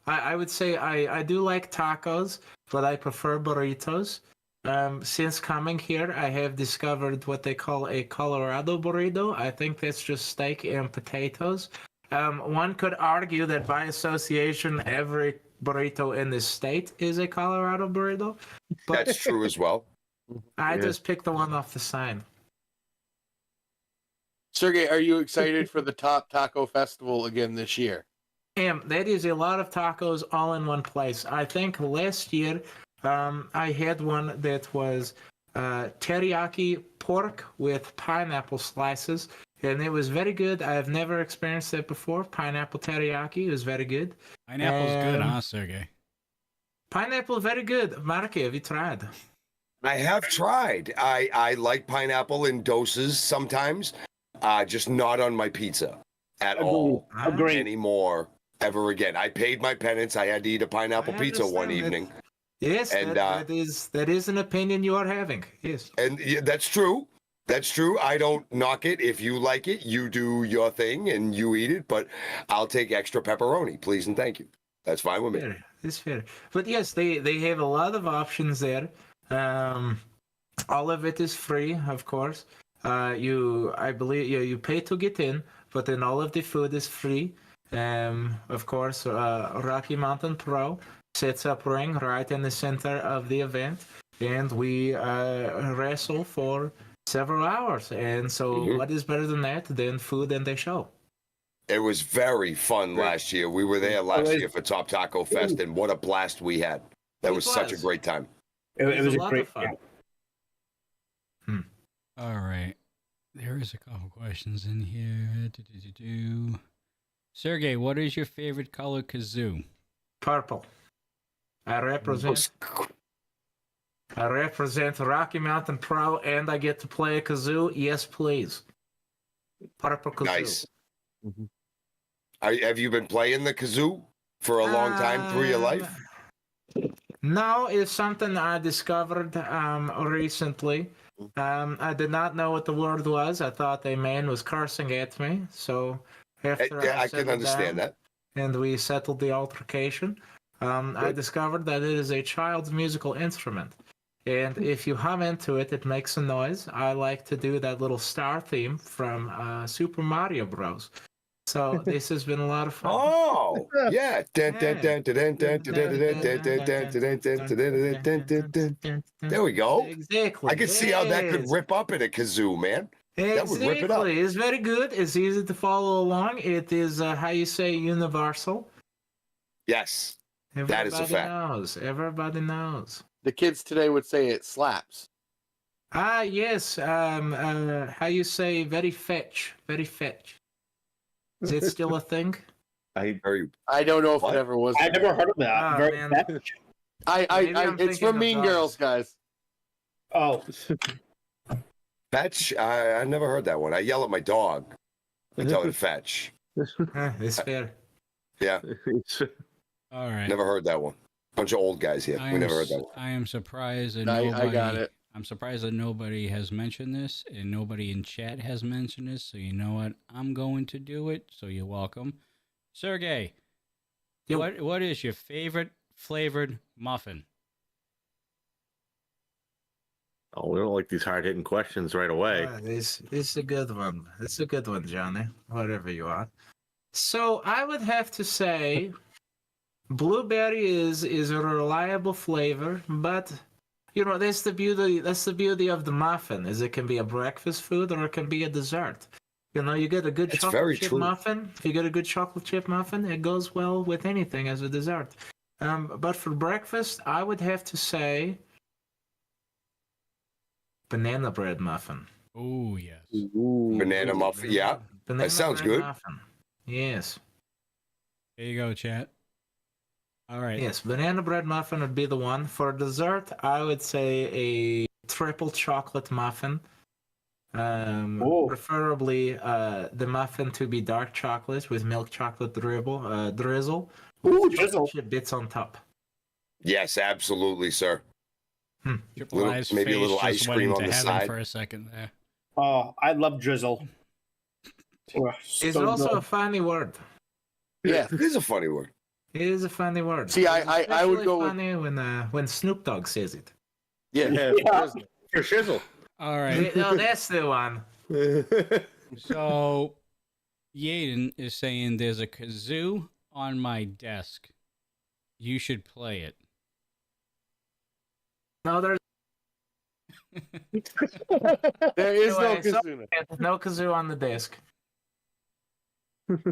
I would say I do like tacos, but I prefer burritos. Since coming here, I have discovered what they call a Colorado burrito. I think that's just steak and potatoes. One could argue that by association, every burrito in this state is a Colorado burrito, but That's true as well. I Yeah. just picked the one off the sign. Sergey, are you excited for the Top Taco Festival again this year? That is a lot of tacos all in one place. I think last year I had one that was teriyaki pork with pineapple slices, and it was very good. I have never experienced that before. Pineapple teriyaki is very good. Pineapple's good, huh, Sergey? Pineapple, very good. Mark, have you tried? I have tried. I like pineapple in doses sometimes, just not on my pizza at all Agreed. anymore ever again. I paid my penance. I had to eat a pineapple I pizza one understand that. evening. Yes, And, that is an opinion you are having. Yes. And yeah, that's true. That's true. I don't knock it. If you like it, you do your thing and you eat it, but I'll take extra pepperoni, please and thank you. That's fine with me. Fair. It's fair. But yes, they have a lot of options there. All of it is free, of course. I believe you pay to get in, but then all of the food is free. Of course, Rocky Mountain Pro sets up ring right in the center of the event, and we wrestle for several hours. And so, what is better than that than food and a show? It was very fun last year. We were there last year for Top Taco Fest, and what a blast we had. That It was such a was. great time. It was a lot great of fun. yeah. All right. There is a couple questions in here. Sergey, what is your favorite color kazoo? Purple. I represent Rocky Mountain Pro, and I get to play a kazoo. Yes, please. Purple kazoo. Nice. Have you been playing the kazoo for a long time through your life? No, it's something I discovered recently. I did not know what the word was. I thought a man was cursing at me. So after I can settled understand down that. and we settled the altercation, I discovered that it is a child's musical instrument. And if you hum into it, it makes a noise. I like to do that little star theme from Super Mario Bros. So this has been a lot of fun. Oh, yeah. There we go. Exactly. I can see how that could Yes. rip up in a kazoo, man. That would rip it up. Exactly. It's very good. It's easy to follow along. It is, how you say, universal. Yes. Everybody That is a fact. knows. Everybody knows. The kids today would say it slaps. Ah, yes. How you say, very fetch. Very fetch. Is it still a thing? Very I don't know if What? it ever was. I never heard of that. Oh, Very man. fetch. Maybe I'm It's thinking from of Mean dogs. Girls, guys. Oh, fetch. I never heard that one. I yell at my dog. I tell her to fetch. It's fair. Yeah, All right. never heard that one. Bunch of old guys here. We never heard that one. I am surprised that I nobody. got it. I'm surprised that nobody has mentioned this and nobody in chat has mentioned this. So you know what? I'm going to do it. So you're welcome, Sergey. Yo. What is your favorite flavored muffin? Oh, we don't like these hard hitting questions right away. This is a good one. It's a good one, Johnny. Whatever you are. So I would have to say, blueberry is a reliable flavor, but you know that's the beauty. That's the beauty of the muffin. Is it can be a breakfast food or it can be a dessert. You know, you get a good It's chocolate very chip true. muffin. If you get a good chocolate chip muffin, it goes well with anything as a dessert. But for breakfast, I would have to say banana bread muffin. Oh yes. Banana muffin. Yeah. Banana sounds bread good. Muffin. Yes. There you go, chat. All right. Yes, banana bread muffin would be the one. For dessert, I would say a triple chocolate muffin. Oh. Preferably the muffin to be dark chocolate with milk chocolate drizzle. Ooh, with drizzle. chocolate chip bits on top. Yes, absolutely, sir. Triple Little- I's maybe a face little just ice went cream into on the heaven side. for a second there. Oh, I love drizzle. Oh, It's so also good. a funny word. Yeah. It is a funny word. It is a funny word. See, I would Especially go with funny when Snoop Dogg says it. yeah. Yeah. For shizzle. All right. No, that's the one. So, Yaden is saying there's a kazoo on my desk. You should play it. No, there's There is no Anyway, so- kazoo. no kazoo on the desk.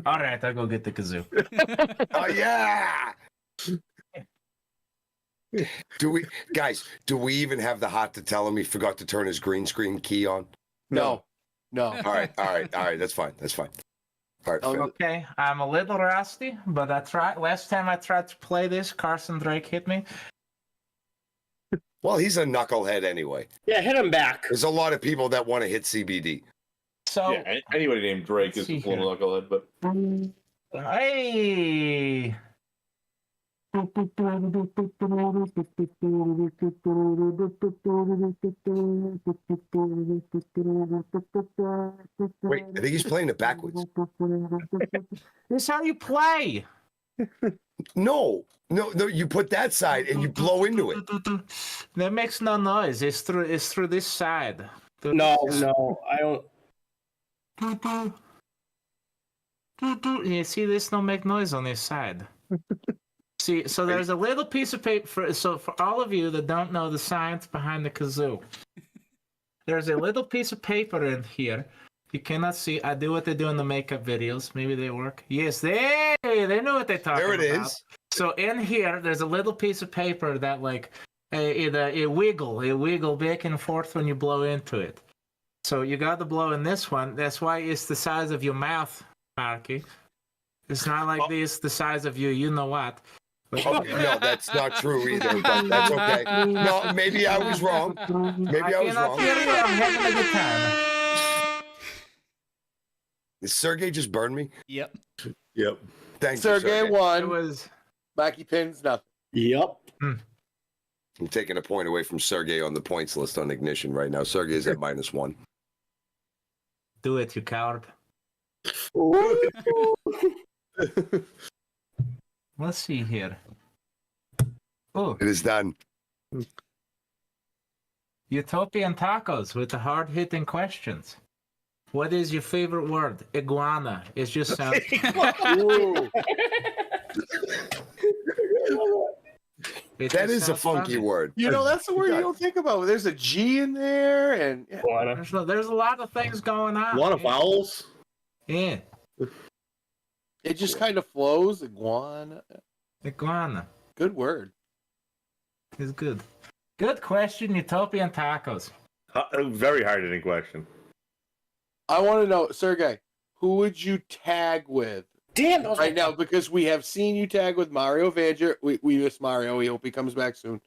All right, I'll go get the kazoo. Oh yeah. Do we even have the heart to tell him he forgot to turn his green screen key on? No. All right. That's fine. All right. Oh, Phil. Okay, I'm a little rusty, but I tried. Last time I tried to play this, Carson Drake hit me. Well, he's a knucklehead anyway. Yeah, hit him back. There's a lot of people that want to hit CBD. So, Yeah, anybody named Drake is Let's a see little knucklehead, but hey. Wait, I think he's playing it backwards. This is how you play. No. You put that side and you blow into it. That makes no noise. It's through this side. No, I don't. You see, this don't make noise on this side. See, so there's a little piece of paper. So for all of you that don't know the science behind the kazoo, there's a little piece of paper in here. You cannot see. I do what they do in the makeup videos. Maybe they work. Yes, they know what they're talking about. There it is. So in here, there's a little piece of paper that it wiggle back and forth when you blow into it. So you got to blow in this one. That's why it's the size of your mouth, Marky. It's not like this, the size of you know what. But, Okay, no, that's not true either, but that's okay. No, maybe I was wrong. Maybe I was cannot wrong. hear you. I'm having a good time. Did Sergey just burn me? Yep. yep. Thank you, Sergey Sergey. It won. was. Mackie pins nothing. Yep. I'm taking a point away from Sergey on the points list on Ignition right now. Sergey is at -1. Do it, you coward. Let's see here. Oh, It is done. Utopian Tacos with the hard-hitting questions. What is your favorite word? Iguana. It just sounds. That is a funky word. You know, that's the word you don't think about. There's a G in there, and yeah. There's a lot of things going on. A lot of vowels. Yeah, It just kind of flows. Iguana. iguana Good word. is good. Good question, Utopian Tacos. Very hard hitting question. I want to know, Sergey, who would you tag with Damn, those right now? Because we have seen you tag with Mario Vanger. We miss Mario. We hope he comes back soon.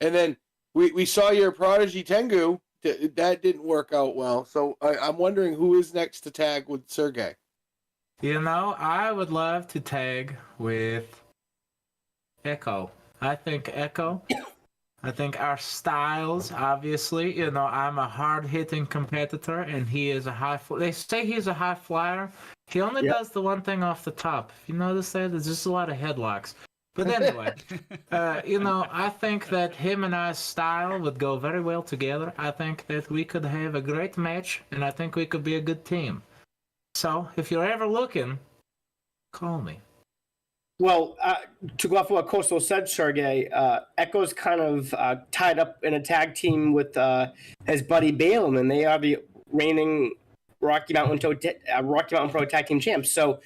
And then we saw your Prodigy Tengu. That didn't work out well. So I'm wondering who is next to tag with Sergey. You know, I would love to tag with Echo. I think Echo. I think our styles, obviously, you know, I'm a hard-hitting competitor, and he is a they say he's a high flyer. He only does the one thing off the top. If you notice that, there's just a lot of headlocks. But anyway, you know, I think that him and I's style would go very well together. I think that we could have a great match, and I think we could be a good team. So, if you're ever looking, call me. Well, to go off of what Coastal said, Sergey, Echo's kind of tied up in a tag team with his buddy Balaam, and they are the reigning Rocky Mountain Pro Tag Team champs. So,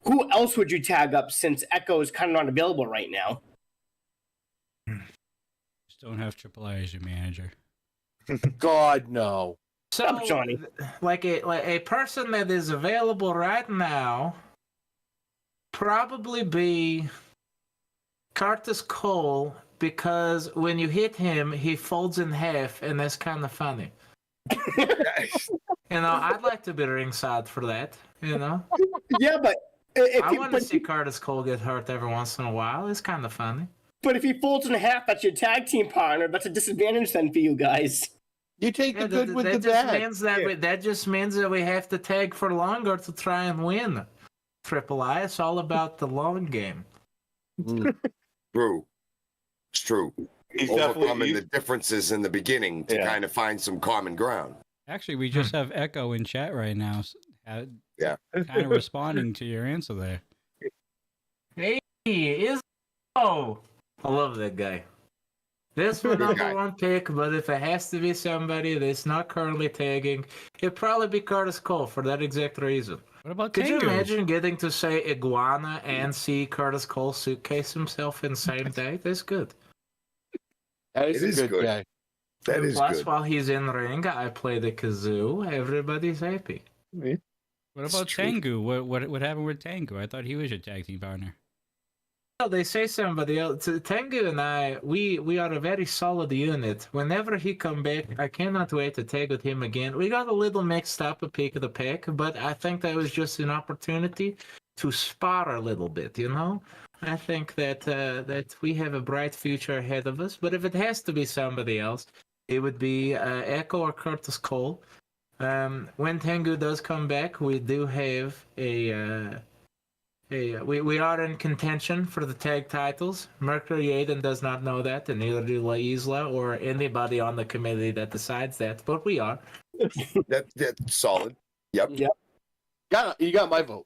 who else would you tag up since Echo is kind of not available right now? Just don't have AAA as your manager. God, no. So, Up, Johnny. like a person that is available right now, probably be Curtis Cole, because when you hit him, he folds in half, and that's kind of funny. You know, I'd like to be ringside for that. You know, Yeah, but if I he, want to but, see Curtis Cole get hurt every once in a while. It's kind of funny. but if he folds in half, that's your tag team partner. That's a disadvantage then for you guys. You take the good with that the just bad. means that that just means that we have to tag for longer to try and win. Triple I. It's all about the long game. True. It's true. He's Overcoming the differences in the beginning to Yeah. kind of find some common ground. Actually, we just have Echo in chat right now. Yeah. Kind of responding to your answer there. Hey, is I love that guy. This was Good number guy. one pick, but if it has to be somebody that's not currently tagging, it'd probably be Curtis Cole for that exact reason. What about Could you Tengu? imagine getting to say Iguana and see Curtis Cole suitcase himself in the same day? That's good. That is It a is good, good. guy. That And is plus, good. while he's in ring, I play the kazoo. Everybody's happy. What It's about true. Tengu? What happened with Tengu? I thought he was your tag team partner. Well, they say somebody else. Tengu and I, we are a very solid unit. Whenever he come back, I cannot wait to tag with him again. We got a little mixed up at Peak of the Pack, but I think that was just an opportunity to spar a little bit, you know? I think that that we have a bright future ahead of us, but if it has to be somebody else, it would be Echo or Curtis Cole. When Tengu does come back, we do have we are in contention for the tag titles. Mercury Aiden does not know that, and neither do La Isla or anybody on the committee that decides that, but we are. That's solid. Yep. You got my vote.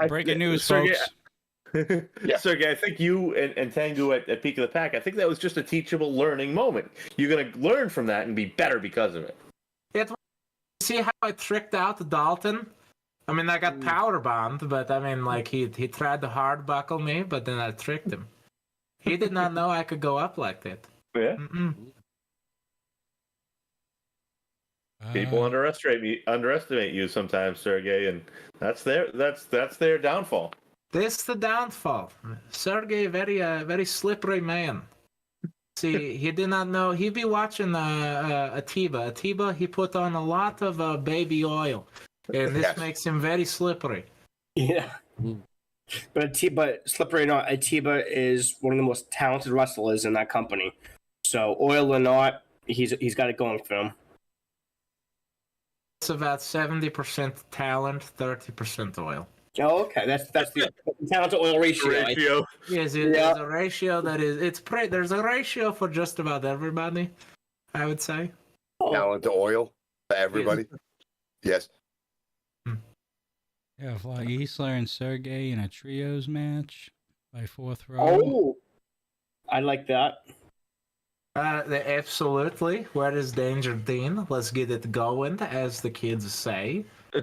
Breaking news, Sergei, folks. Sergei, I think you and Tengu at Peak of the Pack, I think that was just a teachable learning moment. You're going to learn from that and be better because of it. See how I tricked out Dalton? I mean, I got power bombed, but I mean, like, he tried to hard buckle me, but then I tricked him. He did not know I could go up like that. Yeah. Mm-mm. People underestimate you sometimes, Sergei, and that's their downfall. This the downfall. Sergei, very slippery man. See, he did not know. He'd be watching Atiba. Atiba, he put on a lot of baby oil, and this Yes. makes him very slippery. Yeah. But slippery or not, Atiba is one of the most talented wrestlers in that company. So oil or not, he's got it going for him. It's about 70% talent, 30% oil. Oh, okay. That's the talent to oil ratio. Yes, Yeah. there's a ratio that is. There's a ratio for just about everybody, I would say. Talent to oil for everybody. Yes. Yeah, Fly Isla and Sergei in a trios match by fourth row. Oh, I like that. Absolutely. Where is Danger Dean? Let's get it going, as the kids say. All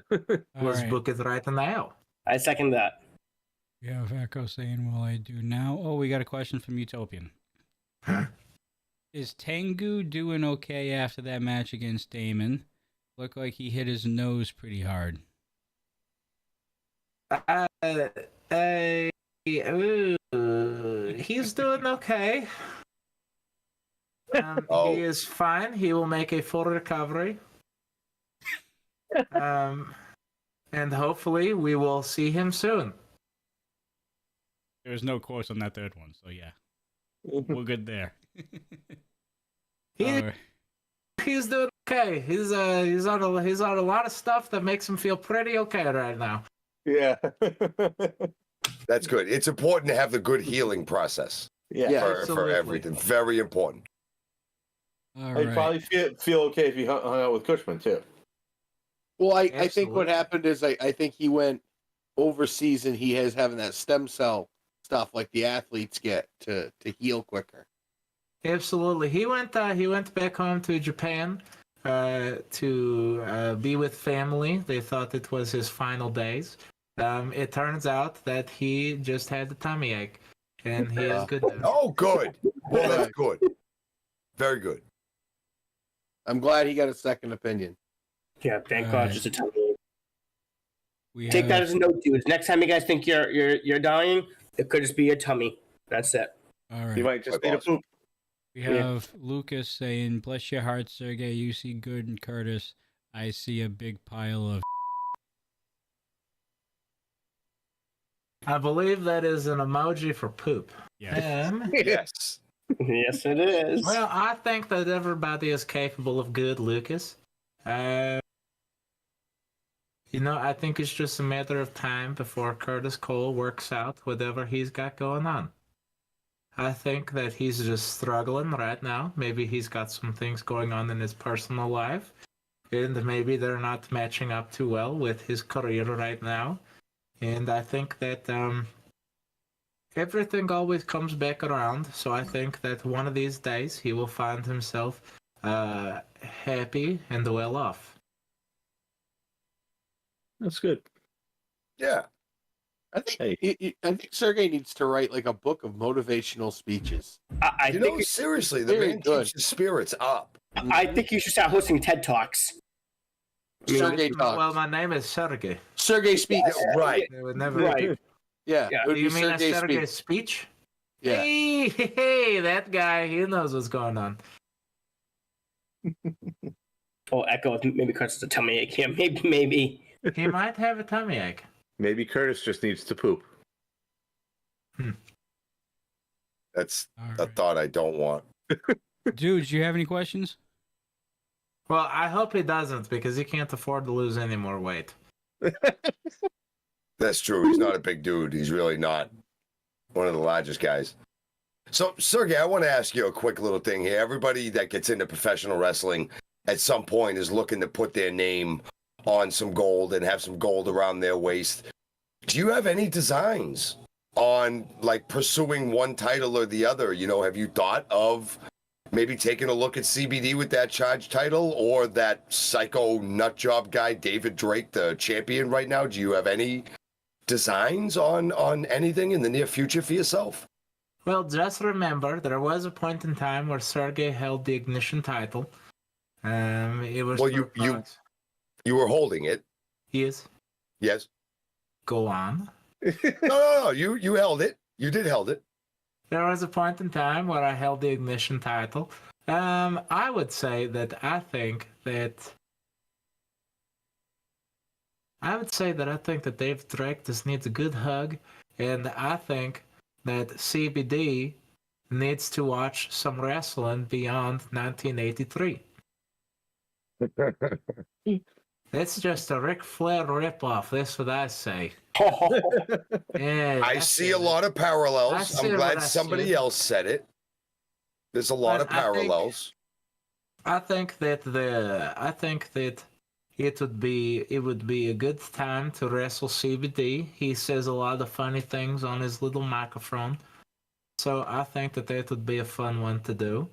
Let's right. book it right now. I second that. We have Echo saying, "Will I do now?" Oh, we got a question from Utopian. Is Tengu doing okay after that match against Damon? Looked like he hit his nose pretty hard. He's doing okay. Oh. He is fine. He will make a full recovery. And hopefully we will see him soon. There was no quotes on that third one, so yeah, we're good there. He- All right. He's doing okay. He's on a lot of stuff that makes him feel pretty okay right now. Yeah. That's good. It's important to have the good healing process Yeah. for Absolutely. everything. Very important. All I'd right. probably feel okay if you hung out with Cushman too. Well, I think what Absolutely. happened is I think he went overseas and he has having that stem cell stuff like the athletes get to heal quicker. Absolutely. He went back home to Japan to be with family. They thought it was his final days. It turns out that he just had a tummy ache, and he is good now. Oh, good. Well, that's good. Very good. I'm glad he got a second opinion. Yeah, thank All God. right. Just a tummy. We Take that have- as a note, dudes. Next time you guys think you're dying, it could just be your tummy. That's it. All right. You might just My need a boss. poop. We have Lucas saying, "Bless your heart, Sergey. You see good in Curtis. I see a big pile of." I believe that is an emoji for poop. Yeah. Yes. Yes, it is. Well, I think that everybody is capable of good, Lucas. I think it's just a matter of time before Curtis Cole works out whatever he's got going on. I think that he's just struggling right now. Maybe he's got some things going on in his personal life, and maybe they're not matching up too well with his career right now. And I think that everything always comes back around. So I think that one of these days he will find himself happy and well off. That's good. Yeah. I think I think Sergey needs to write like a book of motivational speeches. I You know, think seriously, the Very man good. keeps his spirits up. I think you should start hosting TED Talks. Sergey Well, talks. my name is Sergei. Sergey speaks. Right. It would never. Right. Yeah. Yeah. It would Do you be mean a Sergey Sergei speaks. speech? Yeah. Hey, that guy, he knows what's going on. Oh, Echo, maybe Curtis will tell me I can't. Maybe. He might have a tummy ache. Maybe Curtis just needs to poop. That's All a right. thought I don't want. Dude, do you have any questions? Well, I hope he doesn't because he can't afford to lose any more weight. That's true. He's not a big dude. He's really not one of the largest guys. So, Sergey, I want to ask you a quick little thing here. Everybody that gets into professional wrestling at some point is looking to put their name on some gold and have some gold around their waist. Do you have any designs on like pursuing one title or the other? You know, have you thought of maybe taking a look at CBD with that charge title or that psycho nut job guy, David Drake, the champion right now? Do you have any designs on anything in the near future for yourself? Well, just remember, there was a point in time where Sergey held the Ignition title. It was Well, for you Fox. you were holding it. Yes. Yes. Go on. No. You held it. You did held it. There was a point in time where I held the Ignition title. I would say that I think that Dave Drake just needs a good hug, and I think that CBD needs to watch some wrestling beyond 1983. That's just a Ric Flair ripoff. That's what I say. Yeah, I see a lot of I parallels. see I'm what glad I somebody see. else said it. There's a lot But of parallels. I think that it would be a good time to wrestle CBD. He says a lot of funny things on his little microphone, so I think that would be a fun one to do.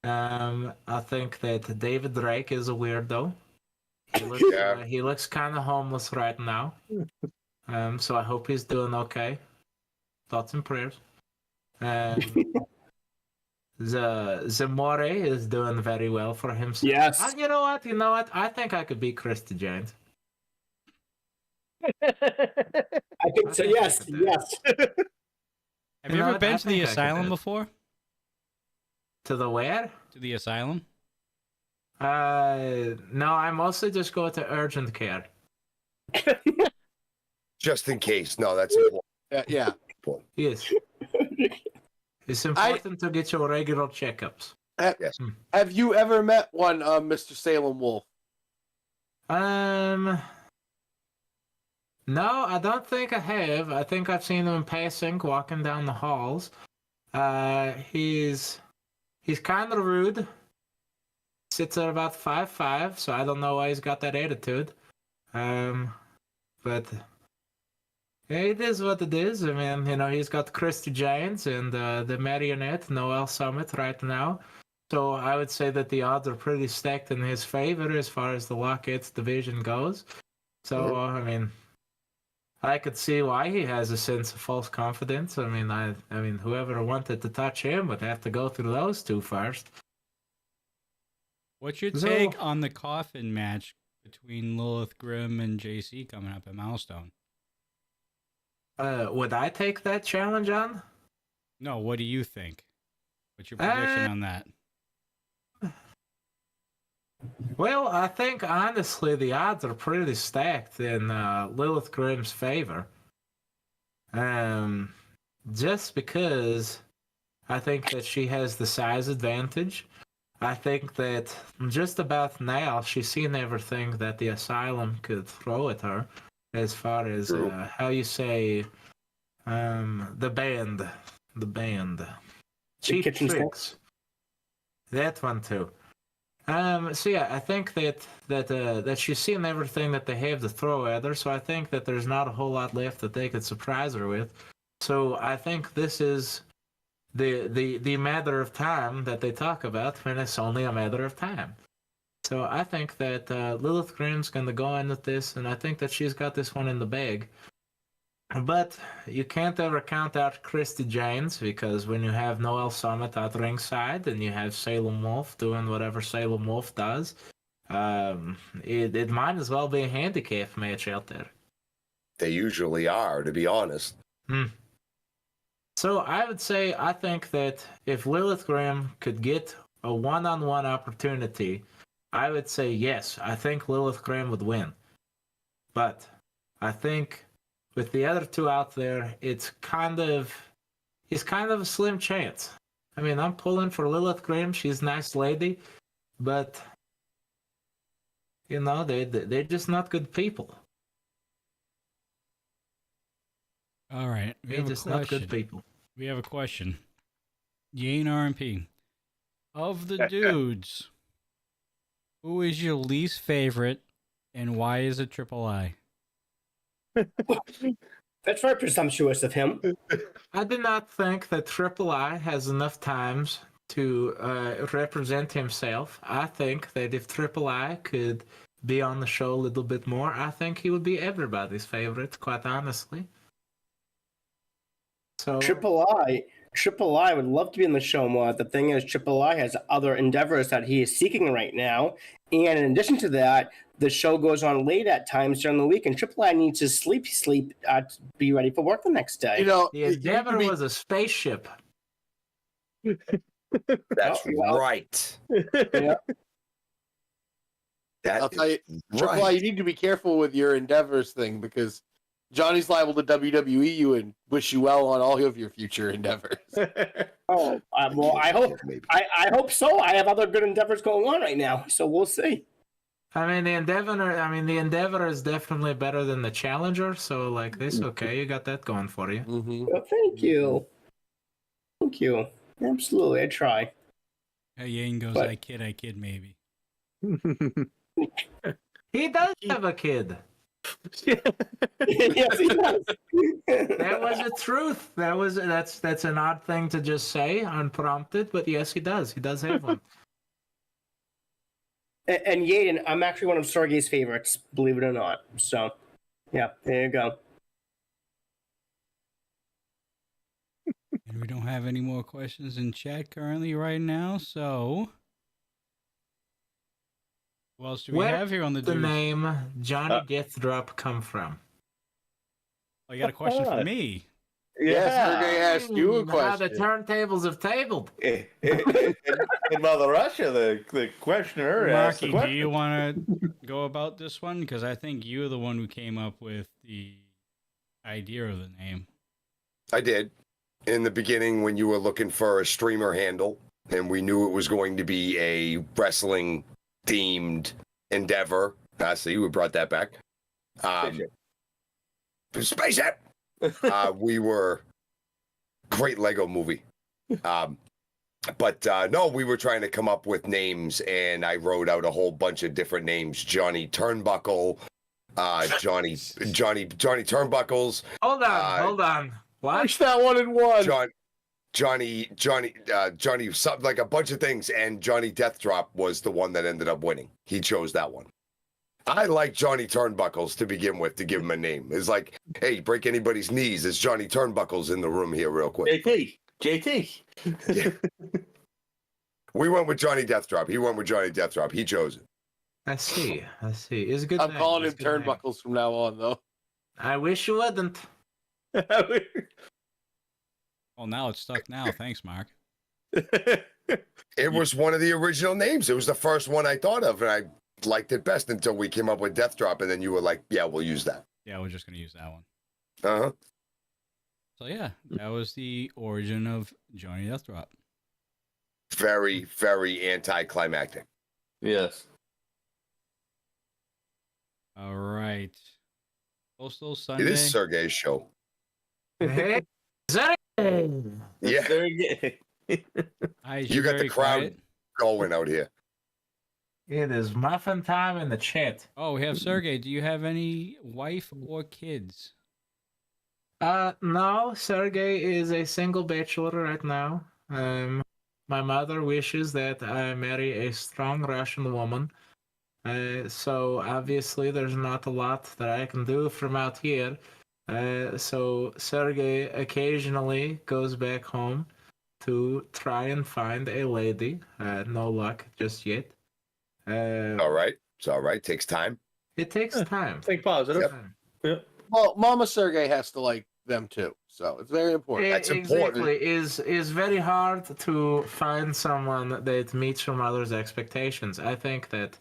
I think that David Drake is a weirdo. Yeah. He looks kind of homeless right now. So I hope he's doing okay. Thoughts and prayers. Zamore is doing very well for himself. Yes. You know what? I think I could beat Christy Giants. I think so. Yes. Yes. Have You you know ever what? been I to the think I could asylum do it. before? To the where? To the asylum? No, I mostly just go to urgent care. Just in case. No, that's important. Yeah. Yes. It's important to get your regular checkups. Have you ever met one, Mr. Salem Wolf? No, I don't think I have. I think I've seen him in passing, walking down the halls. He's kind of rude. Sits at about 5'5", so I don't know why he's got that attitude. But it is what it is. I mean, he's got Christy Giants and the Marionette, Noel Summit right now. So I would say that the odds are pretty stacked in his favor as far as the Lockett's division goes. So, I mean, I could see why he has a sense of false confidence. I mean, whoever wanted to touch him would have to go through those two first. What's your So- take on the coffin match between Lilith Grimm and JC coming up at Milestone? Would I take that challenge on? No, what do you think? What's your prediction on that? Well, I think honestly the odds are pretty stacked in Lilith Grimm's favor. Just because I think that she has the size advantage. I think that just about now she's seen everything that the asylum could throw at her, as far as True. how you say, the band, cheap kitchen sink. tricks. That one too. So yeah, I think that she's seen everything that they have to throw at her. So I think that there's not a whole lot left that they could surprise her with. So I think this is the matter of time that they talk about when it's only a matter of time. So I think that Lilith Grimm's going to go in with this, and I think that she's got this one in the bag. But you can't ever count out Christy Janes, because when you have Noel Summit at ringside and you have Salem Wolf doing whatever Salem Wolf does, it might as well be a handicap match out there. They usually are, to be honest. So I would say I think that if Lilith Grimm could get a one-on-one opportunity, I would say yes. I think Lilith Grimm would win. But I think with the other two out there, it's kind of a slim chance. I mean, I'm pulling for Lilith Grimm. She's a nice lady, but you know, they're just not good people. All right. We They're have a just not question. good people. We have a question. Yane RMP. Of the dudes, who is your least favorite and why is it Triple I? That's very presumptuous of him. I do not think that Triple I has enough times to represent himself. I think that if Triple I could be on the show a little bit more, I think he would be everybody's favorite, quite honestly. So Triple I would love to be on the show more. The thing is, Triple I has other endeavors that he is seeking right now. And in addition to that, the show goes on late at times during the week, and Triple I needs to sleep to be ready for work the next day. You know, the Endeavor was a spaceship. That's well. right. Yeah. That I'll tell you, is Triple I, right. you need to be careful with your endeavors thing, because Johnny's liable to WWE you and wish you well on all of your future endeavors. Oh, well, I hope Maybe. I hope so. I have other good endeavors going on right now, so we'll see. I mean, the Endeavor is definitely better than the Challenger. So, like this, okay, you got that going for you. Mm-hmm. Well, thank you. Thank you. Absolutely, I try. Yane goes, But- I kid, maybe. He does have a kid. Yes, he does. That was the truth. That's an odd thing to just say unprompted, but yes, he does. He does have one. And Yaden, I'm actually one of Sergei's favorites, believe it or not. So, yeah, there you go. And we don't have any more questions in chat currently right now, so what else do we Where have here on the The dudes? name Johnny Deathdrop come from? Oh, you got a question for me. Yeah, Sergey asked you a How the question. turntables have tabled. In Mother Russia, the questioner asked the Marky, do question. you want to go about this one? Because I think you're the one who came up with the idea of the name. I did. In the beginning, when you were looking for a streamer handle, and we knew it was going to be a wrestling themed endeavor. I see we brought that back. Spaceship. We were great Lego movie. But no, we were trying to come up with names, and I wrote out a whole bunch of different names: Johnny Turnbuckle, Johnny Turnbuckles. Hold on. What? Push that one in one. Johnny, something like a bunch of things, and Johnny Deathdrop was the one that ended up winning. He chose that one. I like Johnny Turnbuckles to begin with, to give him a name. It's like, hey, break anybody's knees. It's Johnny Turnbuckles in the room here, real quick. JT. Yeah. We went with Johnny Deathdrop. He went with Johnny Deathdrop. He chose it. I see. It's a good. I'm name. calling him It's a good name. Turnbuckles from now on, though. I wish you wouldn't. Well, now it's stuck now. Thanks, Mark. It was one of the original names. It was the first one I thought of, and I liked it best until we came up with Deathdrop, and then you were like, yeah, we'll use that. Yeah, we're just going to use that one. Uh-huh. So, yeah, that was the origin of Johnny Deathdrop. Very, very anticlimactic. Yes. All right. Coastal It Sunday. is Sergei's show. Hey, Zay! Yeah, Sergei. you got the crowd going out here. It is muffin time in the chat. Oh, we have Sergey. Do you have any wife or kids? No, Sergey is a single bachelor right now. My mother wishes that I marry a strong Russian woman. So obviously there's not a lot that I can do from out here. So Sergey occasionally goes back home to try and find a lady. No luck just yet. All right. It's all right. Takes time. It takes time. Think positive. Yep. Well, Mama Sergey has to like them too, so it's very important. That's Exactly. important. Is very hard to find someone that meets your mother's expectations. I think that,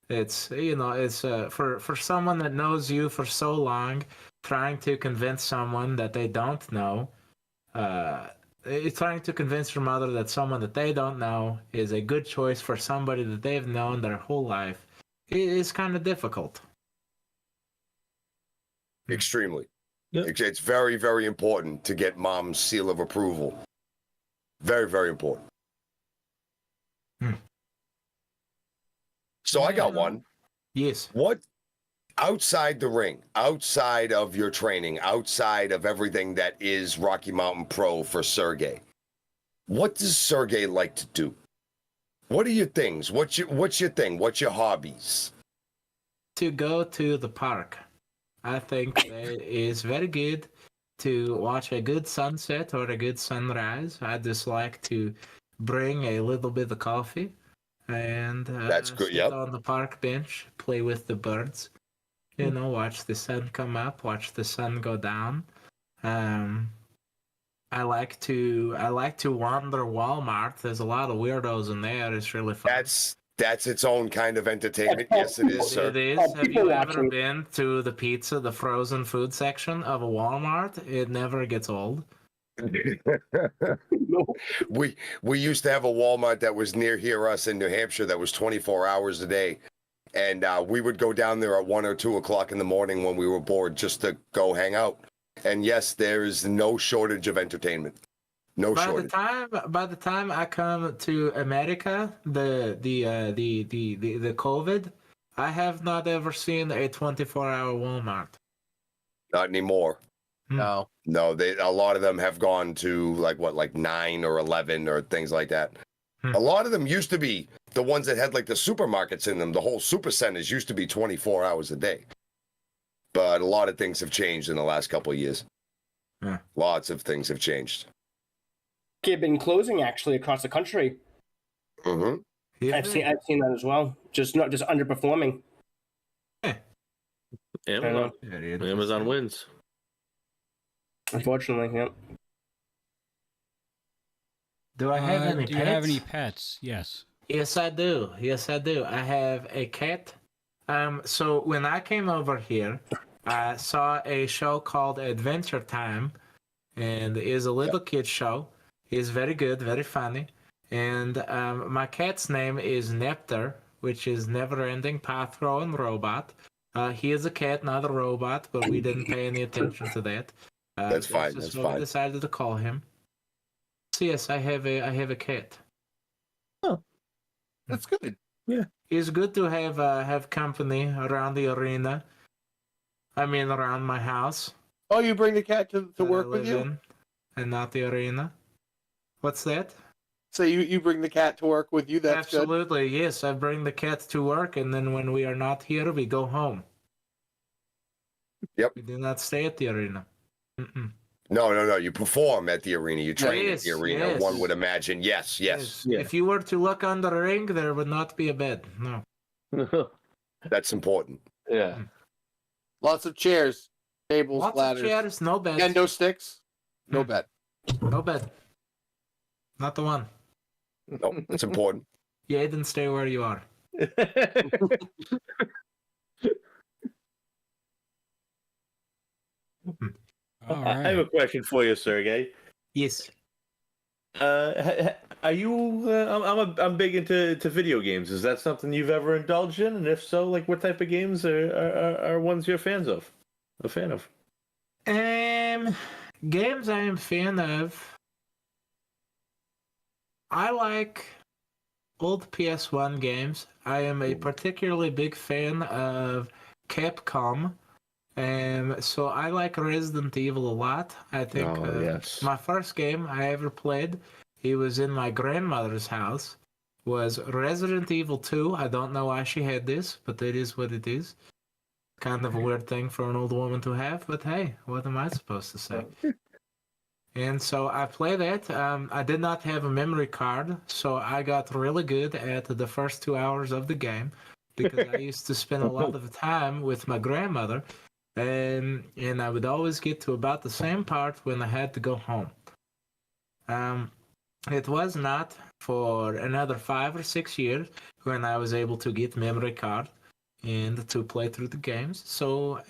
it's for someone that knows you for so long, trying to convince someone that they don't know, trying to convince your mother that someone that they don't know is a good choice for somebody that they've known their whole life. It is kind of difficult. Extremely. Yep. It's very, very important to get mom's seal of approval. Very, very important. So I got one. Yes. What, outside the ring, outside of your training, outside of everything that is Rocky Mountain Pro for Sergey, what does Sergey like to do? What are your things? What's your thing? What's your hobbies? To go to the park. I think it is very good to watch a good sunset or a good sunrise. I just like to bring a little bit of coffee and That's good. sit Yep. on the park bench, play with the birds. Watch the sun come up, watch the sun go down. I like to wander Walmart. There's a lot of weirdos in there. It's really fun. That's its own kind of entertainment. Yes, it is, sir. It is. Oh, Have people you ever watching. been to the frozen food section of a Walmart? It never gets old. No. We used to have a Walmart that was near here, us in New Hampshire, that was 24 hours a day, and we would go down there at 1 or 2 o'clock in the morning when we were bored just to go hang out. And yes, there is no shortage of entertainment. No shortage. By the time I come to America, the COVID, I have not ever seen a 24-hour Walmart. Not anymore. No. No, a lot of them have gone to like 9 or 11 or things like that. A lot of them used to be the ones that had like the supermarkets in them. The whole super centers used to be 24 hours a day. But a lot of things have changed in the last couple of years. Yeah. Lots of things have changed. They've been closing actually across the country. Mm-hmm. I've seen that as well. Just underperforming. Amazon wins. Unfortunately, yeah. Do I have any Do pets? you have any pets? Yes. Yes, I do. I have a cat. So when I came over here, I saw a show called Adventure Time, and it is a little kid show. It's very good, very funny. And my cat's name is Nepter, which is Never-Ending Patrol Robot. He is a cat, not a robot, but we didn't pay any attention to that. That's fine. That's That's what we fine. decided to call him. So yes, I have a cat. That's good. It's good to have company around the arena. I mean, around my house. Oh, you bring the cat to that I work with live you? in, and not the arena. What's that? So you bring the cat to work with you? That's good. Absolutely, yes. I bring the cat to work, and then when we are not here, we go home. Yep. We do not stay at the arena. Mm-mm. No. You perform at the arena. You train at the Yes, arena. yes. One would imagine. Yes. Yes. Yeah. If you were to look under the ring, there would not be a bed. No. That's important. Yeah. Lots of chairs, tables, Lots ladders, of chairs, no beds. kendo sticks. No Hmm. bed. No bed. Not the one. No, it's important. Yeah, then stay where you are. All I have right. a question for you, Sergey. Yes. Are you? I'm big into video games. Is that something you've ever indulged in? And if so, like what type of games are ones you're fans of? A fan of? Games I am fan of. I like old PS1 games. I am a particularly big fan of Capcom. So I like Resident Evil a lot. I think yes. my first game I ever played, it was in my grandmother's house, was Resident Evil 2. I don't know why she had this, but it is what it is. Kind of a weird thing for an old woman to have, but hey, what am I supposed to say? And so I played it. I did not have a memory card, so I got really good at the first 2 hours of the game because I used to spend a lot of time with my grandmother, and I would always get to about the same part when I had to go home. It was not for another 5 or 6 years when I was able to get memory card and to play through the games. So,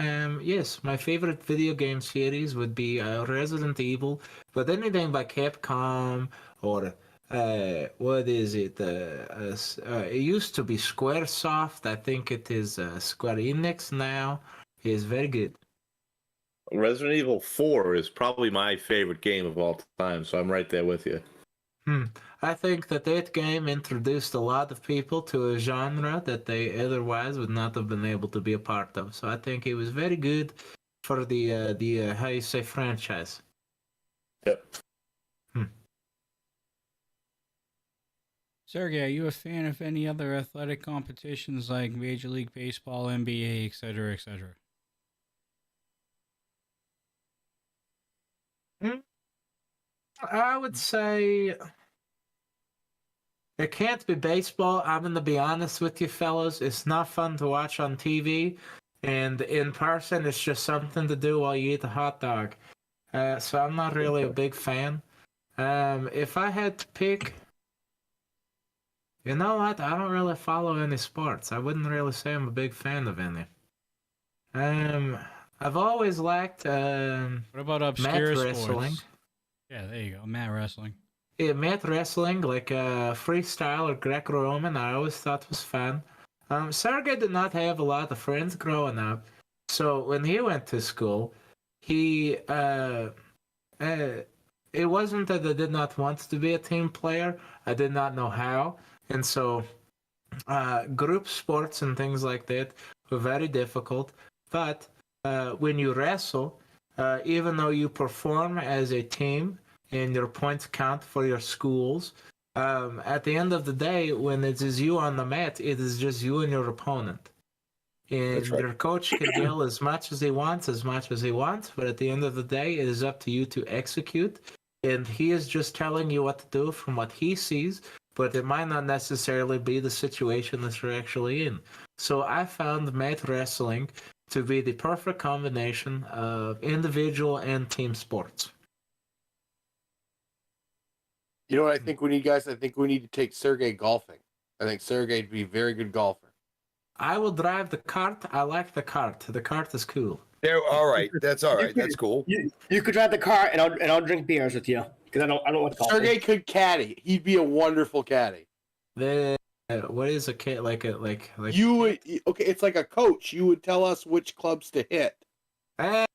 yes, my favorite video game series would be Resident Evil, but anything by Capcom or what is it? It used to be Squaresoft. I think it is Square Enix now. It's very good. Resident Evil 4 is probably my favorite game of all time, so I'm right there with you. I think that game introduced a lot of people to a genre that they otherwise would not have been able to be a part of. So I think it was very good for the how you say franchise. Yep. Sergey, are you a fan of any other athletic competitions like Major League Baseball, NBA, etc., etc.? I would say it can't be baseball. I'm going to be honest with you, fellas. It's not fun to watch on TV, and in person, it's just something to do while you eat a hot dog. So I'm not really a big fan. If I had to pick, you know what? I don't really follow any sports. I wouldn't really say I'm a big fan of any. I've always liked What about obscure mat sports? wrestling. Yeah, there you go. Mat wrestling. Yeah, mat wrestling, like freestyle or Greco-Roman, I always thought was fun. Sergei did not have a lot of friends growing up, so when he went to school, it wasn't that I did not want to be a team player. I did not know how, and so group sports and things like that were very difficult. But when you wrestle, even though you perform as a team and your points count for your schools, at the end of the day, when it is you on the mat, it is just you and your opponent. And your coach can yell as much as he wants, but at the end of the day, it is up to you to execute. And he is just telling you what to do from what he sees, but it might not necessarily be the situation that you're actually in. So I found mat wrestling to be the perfect combination of individual and team sports. You know what I think we need, guys? I think we need to take Sergei golfing. I think Sergei would be a very good golfer. I will drive the cart. I like the cart. The cart is cool. Yeah, all right. That's all right. That's cool. You could drive the car, and I'll drink beers with you because I don't want golfing. Sergei could caddy. He'd be a wonderful caddy. What is a kid like? You would It's like a coach. You would tell us which clubs to hit.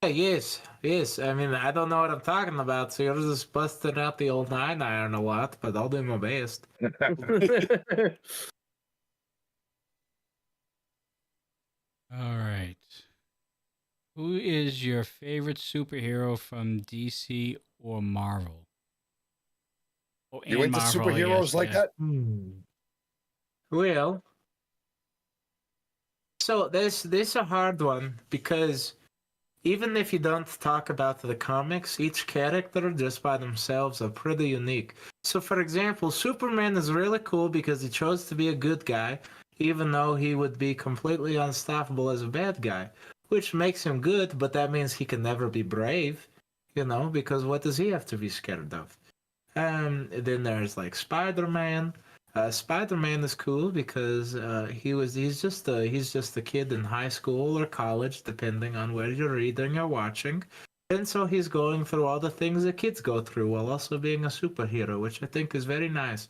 Yes. I mean, I don't know what I'm talking about, so you're just busting out the old 9-iron a lot, but I'll do my best. All right. Who is your favorite superhero from DC or Marvel? Oh, You into Marvel, I superheroes guess, like yeah. that? Well, so this is a hard one because even if you don't talk about the comics, each character just by themselves are pretty unique. So, for example, Superman is really cool because he chose to be a good guy, even though he would be completely unstoppable as a bad guy, which makes him good, but that means he can never be brave, because what does he have to be scared of? Then there's like Spider-Man. Spider-Man is cool because he's just a kid in high school or college, depending on where you're reading or watching. And so he's going through all the things that kids go through while also being a superhero, which I think is very nice.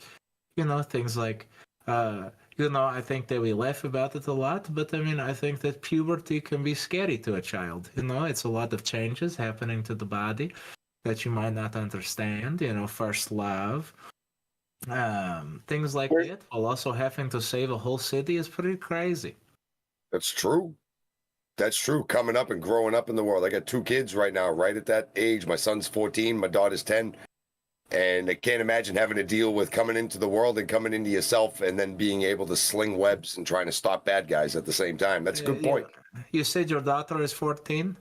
You know, things like, I think that we laugh about it a lot, but I mean, I think that puberty can be scary to a child. You know, it's a lot of changes happening to the body that you might not understand. You know, first love, things like that, while also having to save a whole city is pretty crazy. That's true. That's true. Coming up and growing up in the world. I got 2 kids right now, right at that age. My son's 14, my daughter's 10. And I can't imagine having to deal with coming into the world and coming into yourself and then being able to sling webs and trying to stop bad guys at the same time. That's a good point. You said your daughter is 14?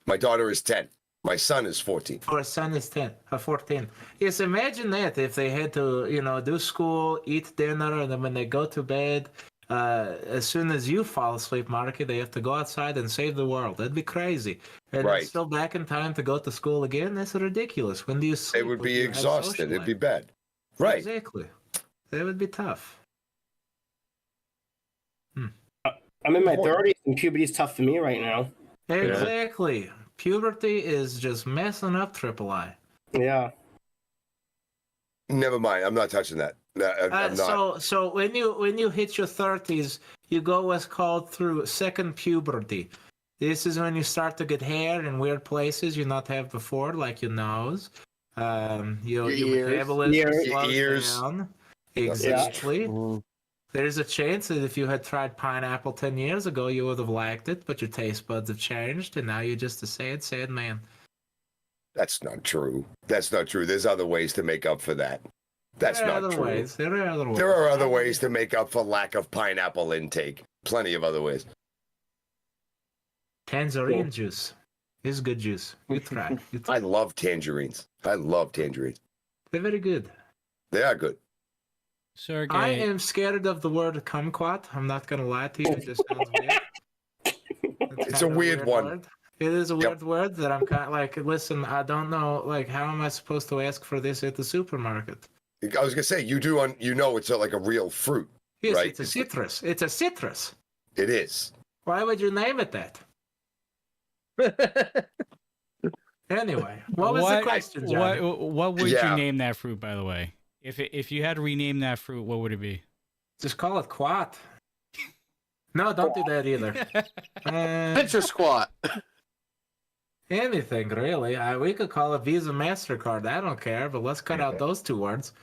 My daughter is 10. My son is 14. Our son is 14. Yes, imagine that if they had to, do school, eat dinner, and then when they go to bed, as soon as you fall asleep, Marky, they have to go outside and save the world. That'd be crazy. And Right. they're still back in time to go to school again? That's ridiculous. When do you sleep? They would when be you have exhausted. social It'd be life? bad. Right. Exactly. That would be tough. I'm in my 30s, and puberty's tough for me right now. Exactly. Puberty is just messing up Triple I. Yeah. Never mind. I'm not touching that. I'm not. So when you hit your 30s, you go what's called through second puberty. This is when you start to get hair in weird places you not have before, like your nose. Your ears. metabolism slows Ears. down. That's Exactly. Mm. There's a chance that if you had tried pineapple 10 years ago, you would have liked it, but your taste buds have changed, and now you're just a sad, sad man. That's not true. That's not true. There's other ways to make up for that. That's There are not other true. ways. There are other ways. There are other ways to make up for lack of pineapple intake. Plenty of other ways. Tangerine juice is good juice. You try. I love tangerines. I love tangerines. They're very good. They are good. Sergei, I am scared of the word kumquat. I'm not gonna lie to you. It just sounds weird. It's kind a of weird one. word. It is a Yep. weird word that I'm kind of like, listen, I don't know, like, how am I supposed to ask for this at the supermarket? I was gonna say you do. It's like a real fruit. Yes, Right. it's a citrus. It's a citrus. It is. Why would you name it that? Anyway, what was the question, Johnny? what would Yeah. you name that fruit, by the way? If you had to rename that fruit, what would it be? Just call it quat. No, don't do that either. Pincher squat. Anything really. We could call it Visa MasterCard. I don't care, but let's cut out those 2 words.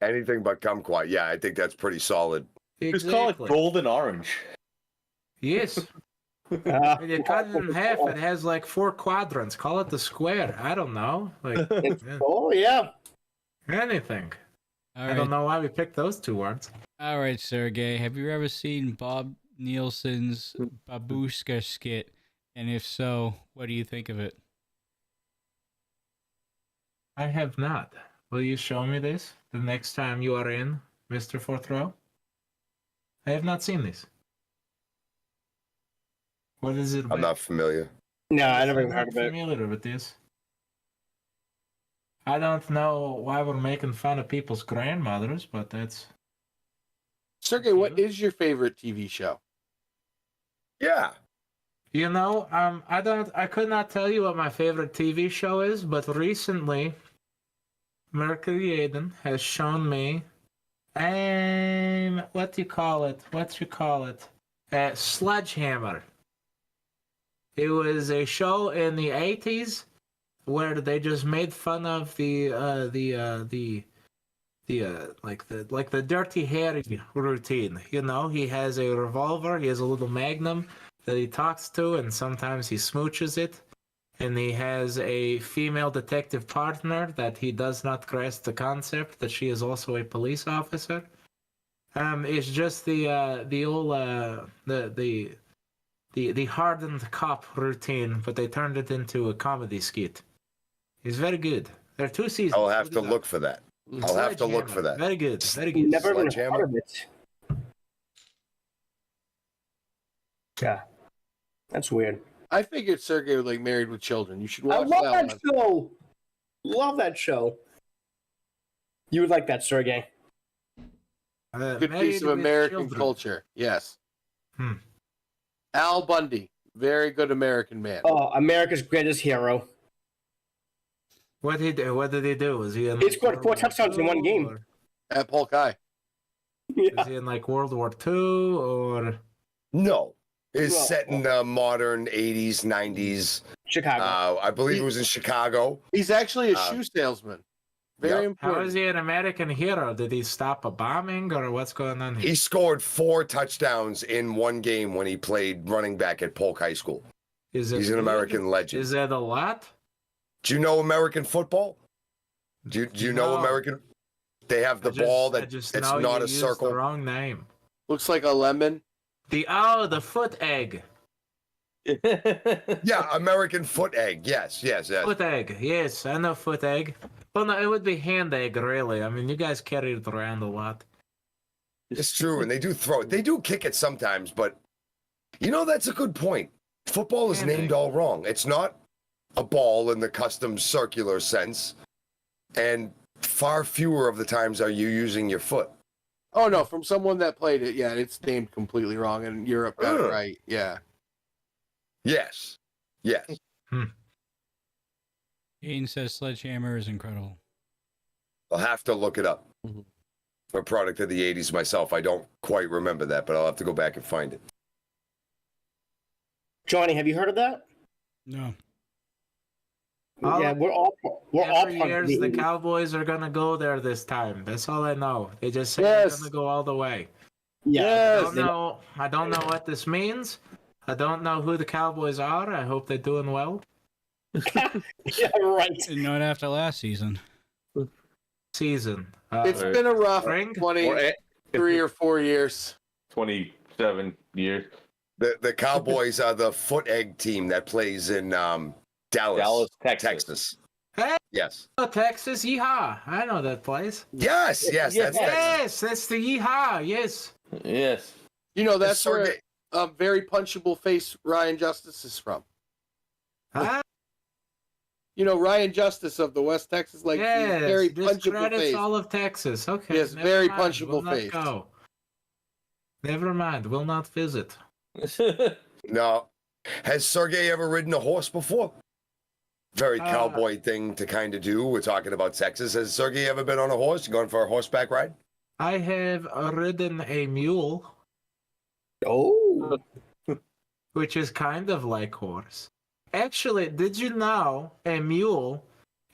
Anything but kumquat. Yeah, I think that's pretty solid. Just call it golden orange. Yes. When you cut it in half, it has like 4 quadrants. Call it the square. I don't know. Like Oh, yeah. anything. All I right, don't know why we picked those 2 words. all right, Sergey. Have you ever seen Bob Nielsen's Babushka skit? And if so, what do you think of it? I have not. Will you show me this the next time you are in, Mr. Fourth Row? I have not seen this. What is it about? I'm not familiar. No, I never even I'm heard not of it. familiar with this. I don't know why we're making fun of people's grandmothers, but that's... Sergey, what is your favorite TV show? Yeah. I could not tell you what my favorite TV show is, but recently, Mercury Aiden has shown me, what you call it? Sledgehammer. It was a show in the 80s where they just made fun of the Dirty Harry routine. You know, he has a revolver, he has a little magnum that he talks to, and sometimes he smooches it. And he has a female detective partner that he does not grasp the concept that she is also a police officer. It's just the hardened cop routine, but they turned it into a comedy skit. It's very good. There are 2 seasons. I'll have to look for that. I'll have to look for that. Very good. Very good. Never even Sledgehammer? heard of it. Yeah. That's weird. I figured Sergey was like Married with Children. You should I watch love that that one. show. Love that show. You would like that, Sergey. Good Married piece of with American Children. culture. Yes. Hmm. Al Bundy. Very good American man. Oh, America's greatest hero. What did he do? What did he do? Was he in? He like, scored World 4 War touchdowns in one II, game. or- At Polk High. Was Yeah. he in like World War II or? No, it's No. set in the modern 80s, 90s. Chicago. I believe it was in Chicago. He's actually a Uh, shoe salesman. Very yep. How important. is he an American hero? Did he stop a bombing or what's going on here? He scored 4 touchdowns in one game when he played running back at Polk High School. Is it He's an good? American legend. Is that a lot? Do you know American football? Do you know No. American? They have the I just- ball I that just it's know not you a used circle. The wrong name. Looks like a lemon. The foot egg. Yeah, American foot egg. Yes. Foot egg. Yes, I know foot egg. Well, no, it would be hand egg, really. I mean, you guys carry it around a lot. It's true, and they do throw it. They do kick it sometimes, but that's a good point. Football is Hand named egg. all wrong. It's not a ball in the custom circular sense, and far fewer of the times are you using your foot. Oh no, from someone that played it, yeah, it's named completely wrong, and Europe got it Ugh. right. Yeah. Yes. Aiden says Sledgehammer is incredible. I'll have to look it up. Mhm. I'm a product of the 80s myself. I don't quite remember that, but I'll have to go back and find it. Johnny, have you heard of that? No. All- Yeah, we're all Every part year, of the Cowboys are gonna go there this time. That's all I know. They just say they're Yes. gonna go all the way. Yeah. I Yes. don't know. I don't know what this means. I don't know who the Cowboys are. I hope they're doing well. Yeah, right. And not after last season. Season. It's Right. been a rough Spring? 23 or 4 years. 27 years. The Cowboys are the foot egg team that plays in Dallas, Dallas, Texas. Texas. Hey, Yes. oh, Texas, yeehaw! I know that place. Yes. That's Texas. Yes, that's the yeehaw. Yes. Yes. That's where Sergei- very punchable face Ryan Justice is from. Ah, Ryan Justice of the West Texas, like yes. very This punchable credits face. all of Texas. Okay. Yes, never very mind. punchable We'll not face. go. Never mind. We'll not visit. No. Has Sergey ever ridden a horse before? Very cowboy thing to kind of do. We're talking about Texas. Has Sergey ever been on a horse? Gone for a horseback ride? I have ridden a mule, Oh. which is kind of like horse. Actually, did you know a mule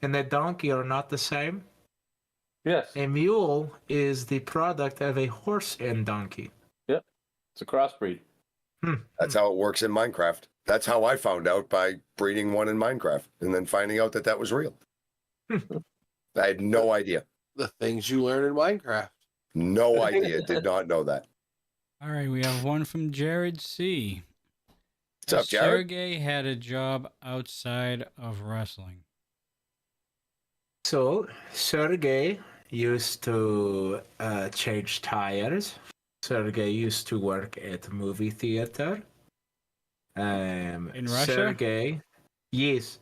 and a donkey are not the same? Yes. A mule is the product of a horse and donkey. It's a crossbreed. That's how it works in Minecraft. That's how I found out, by breeding one in Minecraft and then finding out that was real. I had no idea. The things you learn in Minecraft. No idea. Did not know that. All right, we have one from Jared C. What's up, Jared? Sergey had a job outside of wrestling. So, Sergey used to change tires. Sergey used to work at a movie theater. In Russia? Sergey, yes.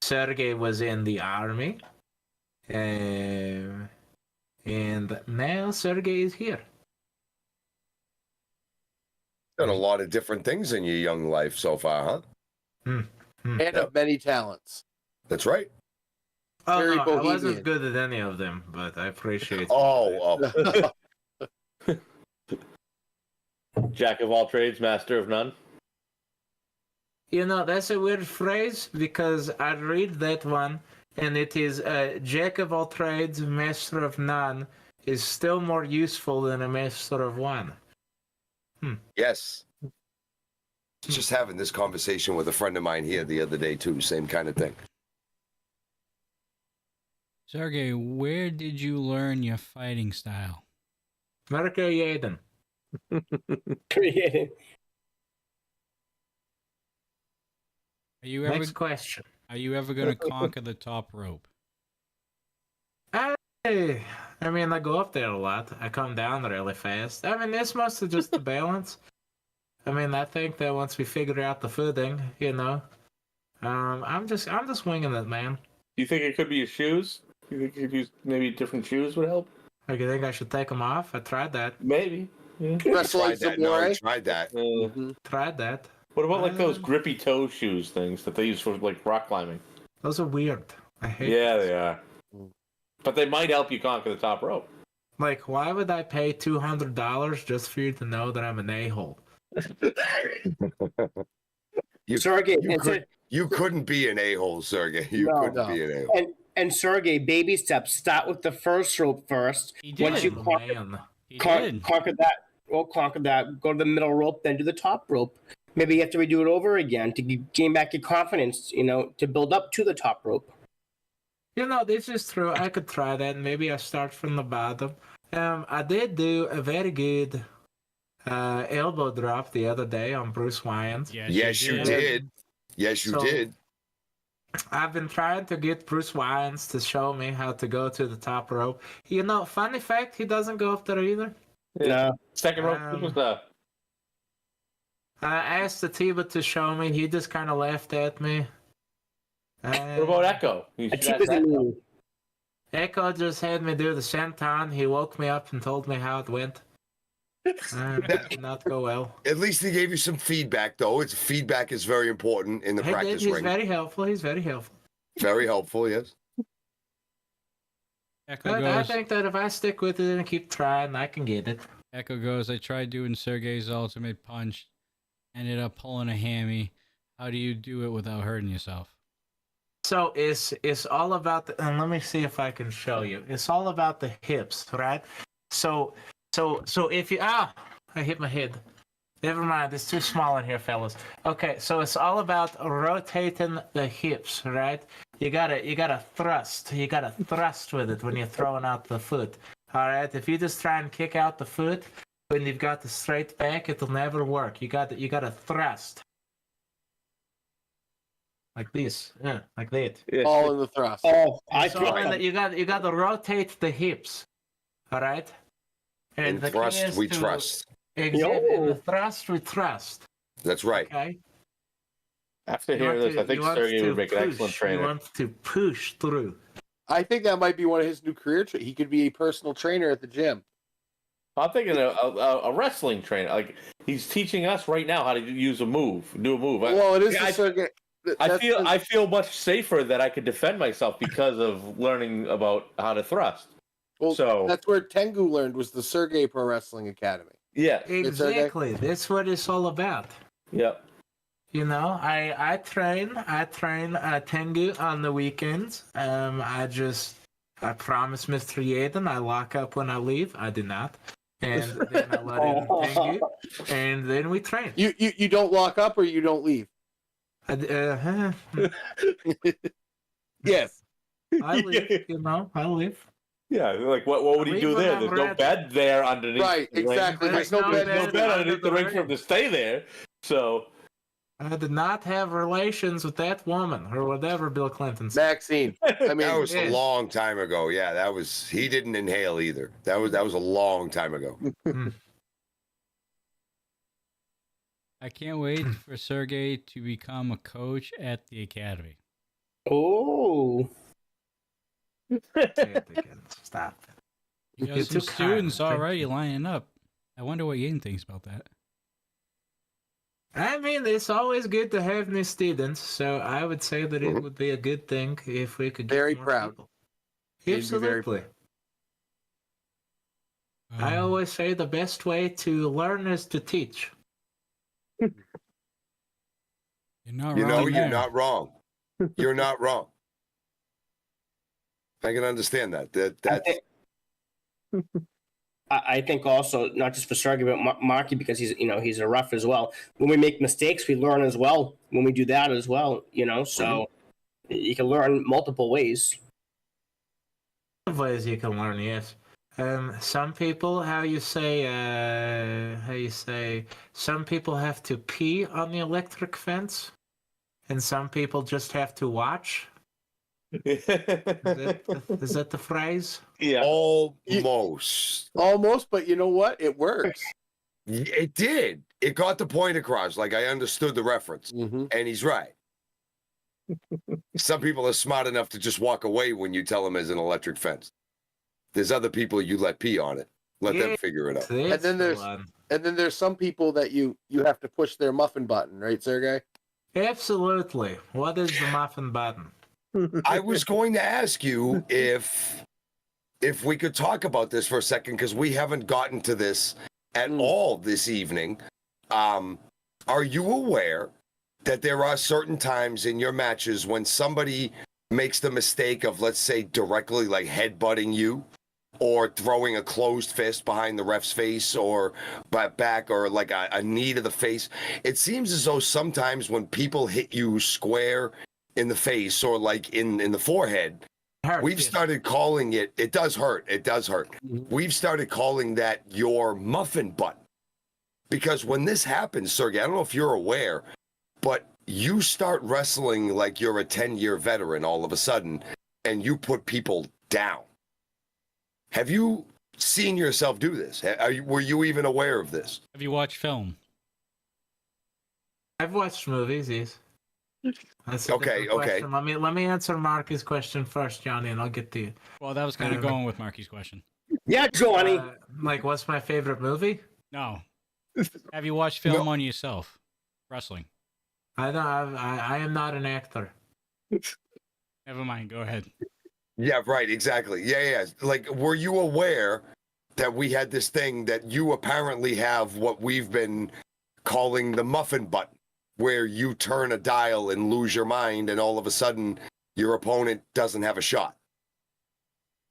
Sergey was in the army. And now Sergey is here. Done a lot of different things in your young life so far, huh? And of many talents. That's right. Oh, Very no, I bohemian. wasn't good at any of them, but I appreciate it. Oh. Jack of all trades, master of none. You know, that's a weird phrase because I read that one and it is Jack of all trades, master of none is still more useful than a master of one. Yes. Just having this conversation with a friend of mine here the other day, too. Same kind of thing. Sergey, where did you learn your fighting style? Marco Yaden. Created. Are you ever Next question. going to conquer the top rope? I mean, I go up there a lot. I come down really fast. I mean, it's mostly just the balance. I mean, I think that once we figure out the footing, I'm just winging it, man. Do you think it could be your shoes? Do you think you could use maybe different shoes would help? Like, you think I should take them off? I tried that. Maybe. Yeah. Wrestle like Tried that. No, I Samurai. tried that. Mhm. Tried that. What about like those grippy toe shoes things that they use for like rock climbing? Those are weird. I hate. Yeah, those. they are. But they might help you conquer the top rope. Like, why would I pay $200 just for you to know that I'm an a-hole? Sergey, You couldn't be an a-hole, Sergey. You couldn't be an a-hole. And Sergey, baby steps. Start with the first rope first. He did. Once you conquer that, go to the middle rope, then do the top rope. Maybe you have to redo it over again to gain back your confidence, to build up to the top rope. This is true. I could try that. Maybe I start from the bottom. I did do a very good elbow drop the other day on Bruce Wyans. Yes, you did. Yes, you did. I've been trying to get Bruce Wyans to show me how to go to the top rope. Funny fact, he doesn't go up there either. Yeah. Second rope superstar. I asked the Tiba to show me. He just kind of laughed at me. What about Echo? Echo just had me do the senton. He woke me up and told me how it went. Did not go well. At least he gave you some feedback, though. Feedback is very important in the practice ring. He's very helpful. He's very helpful. Very helpful, yes. Echo I think that if I stick with it and keep trying, I can get it. Echo goes, I tried doing Sergei's ultimate punch, ended up pulling a hammy. How do you do it without hurting yourself? So it's all about and let me see if I can show you. It's all about the hips, right? So if you I hit my head. Never mind, it's too small in here, fellas. Okay, so it's all about rotating the hips, right? You gotta thrust. You gotta thrust with it when you're throwing out the foot. All right. If you just try and kick out the foot when you've got the straight back, it'll never work. You gotta thrust. Like this, like that. All in the thrust. Oh, you got to rotate the hips, all right. And the thrust, we trust. Exactly. In the thrust, we trust. That's right. Okay. After hearing this, I think Sergey would make an excellent trainer. He wants to push through. I think that might be one of his new career. He could be a personal trainer at the gym. I'm thinking a wrestling trainer. Like he's teaching us right now how to do a move. Well, it is Sergey. I feel much safer that I could defend myself because of learning about how to thrust. Well, so that's where Tengu learned, was the SERGEI Pro Wrestling Academy. Yeah, exactly. That's what it's all about. Yep. I train Tengu on the weekends. I promise Mr. Yaden I lock up when I leave. I do not. And then I let in Tengu, and then we train. You don't lock up, or you don't leave? Yes. I leave, I leave. Yeah, like what would he do there? There's no bed there underneath. Right, exactly. There's no bed underneath the ring for him to stay there. So I did not have relations with that woman or whatever Bill Clinton said. Maxine. I mean, that was a long time ago. Yeah, he didn't inhale either. That was a long time ago. I can't wait for Sergey to become a coach at the academy. Oh. Stop. You got some students already lining up. I wonder what Yaden thinks about that. I mean, it's always good to have new students, so I would say that it would be a good thing if we could get very more proud. people. Absolutely. I always say the best way to learn is to teach. You're not You're wrong. not wrong. You're not wrong. I can understand that. I think also, not just for Sergey, but Marky, because he's a rough as well. When we make mistakes, we learn as well. When we do that as well, so you can learn multiple ways. Ways you can learn, yes. Some people, some people have to pee on the electric fence, and some people just have to watch. Is that the phrase? Yeah. Almost, but you know what? It works. It did. It got the point across. Like, I understood the reference, and he's right. Some people are smart enough to just walk away when you tell them there's an electric fence. There's other people you let pee on it. Let them figure it out. And then and then there's some people that you have to push their muffin button, right, Sergey? Absolutely. What is the muffin button? I was going to ask you if we could talk about this for a second, because we haven't gotten to this at all this evening. Are you aware that there are certain times in your matches when somebody makes the mistake of, let's say, directly like headbutting you, or throwing a closed fist behind the ref's face, or back, or like a knee to the face? It seems as though sometimes when people hit you square in the face, or like in the forehead, we've started calling it, it does hurt. We've started calling that your muffin button. Because when this happens, Sergey, I don't know if you're aware, but you start wrestling like you're a 10-year veteran all of a sudden, and you put people down. Have you seen yourself do this? Were you even aware of this? Have you watched film? I've watched movies, yes. That's a Okay, different okay. question. Let me answer Marky's question first, Johnny, and I'll get to you. Well, that was kind of going with Marky's question. Yeah, Johnny. Like, what's my favorite movie? No. Have you watched film on yourself? Wrestling. I am not an actor. Never mind. Go ahead. Yeah, right, exactly. Yeah. Like, were you aware that we had this thing that you apparently have what we've been calling the muffin button, where you turn a dial and lose your mind, and all of a sudden your opponent doesn't have a shot?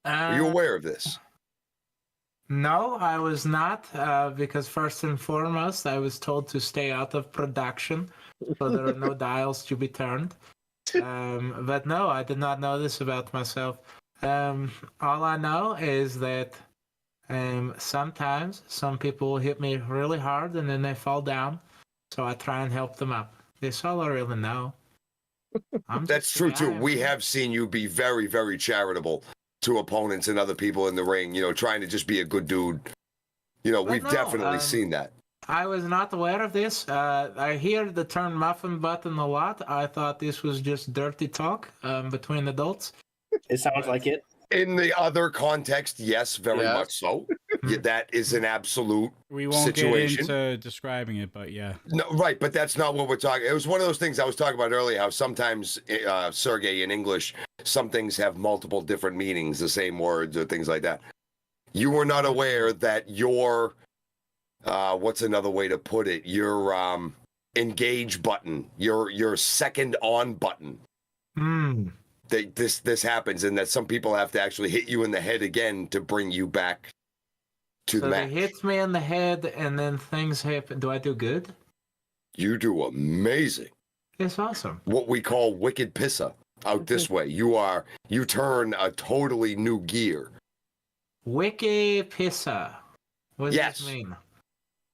Are you aware of this? No, I was not, because first and foremost, I was told to stay out of production, so there are no dials to be turned. But no, I did not know this about myself. All I know is that sometimes some people hit me really hard and then they fall down, so I try and help them up. That's all I really know. That's true too. We have seen you be very, very charitable to opponents and other people in the ring, trying to just be a good dude. We've definitely seen that. I was not aware of this. I hear the term muffin button a lot. I thought this was just dirty talk between adults. It sounds like it. In the other context, yes, very Yeah. much so. Yeah, that is an absolute We won't situation. get into describing it, but yeah. No, right, but that's not what we're talking. It was one of those things I was talking about earlier, how sometimes, Sergey, in English, some things have multiple different meanings, the same words or things like that. You were not aware that your, what's another way to put it? Your engage button, your second on button. That this happens, and that some people have to actually hit you in the head again to bring you back to the So they match. hit me in the head and then things happen. Do I do good? You do amazing. It's awesome. What we call wicked pissa out this way. You turn a totally new gear. Wiki Pissa. What does Yes. this mean?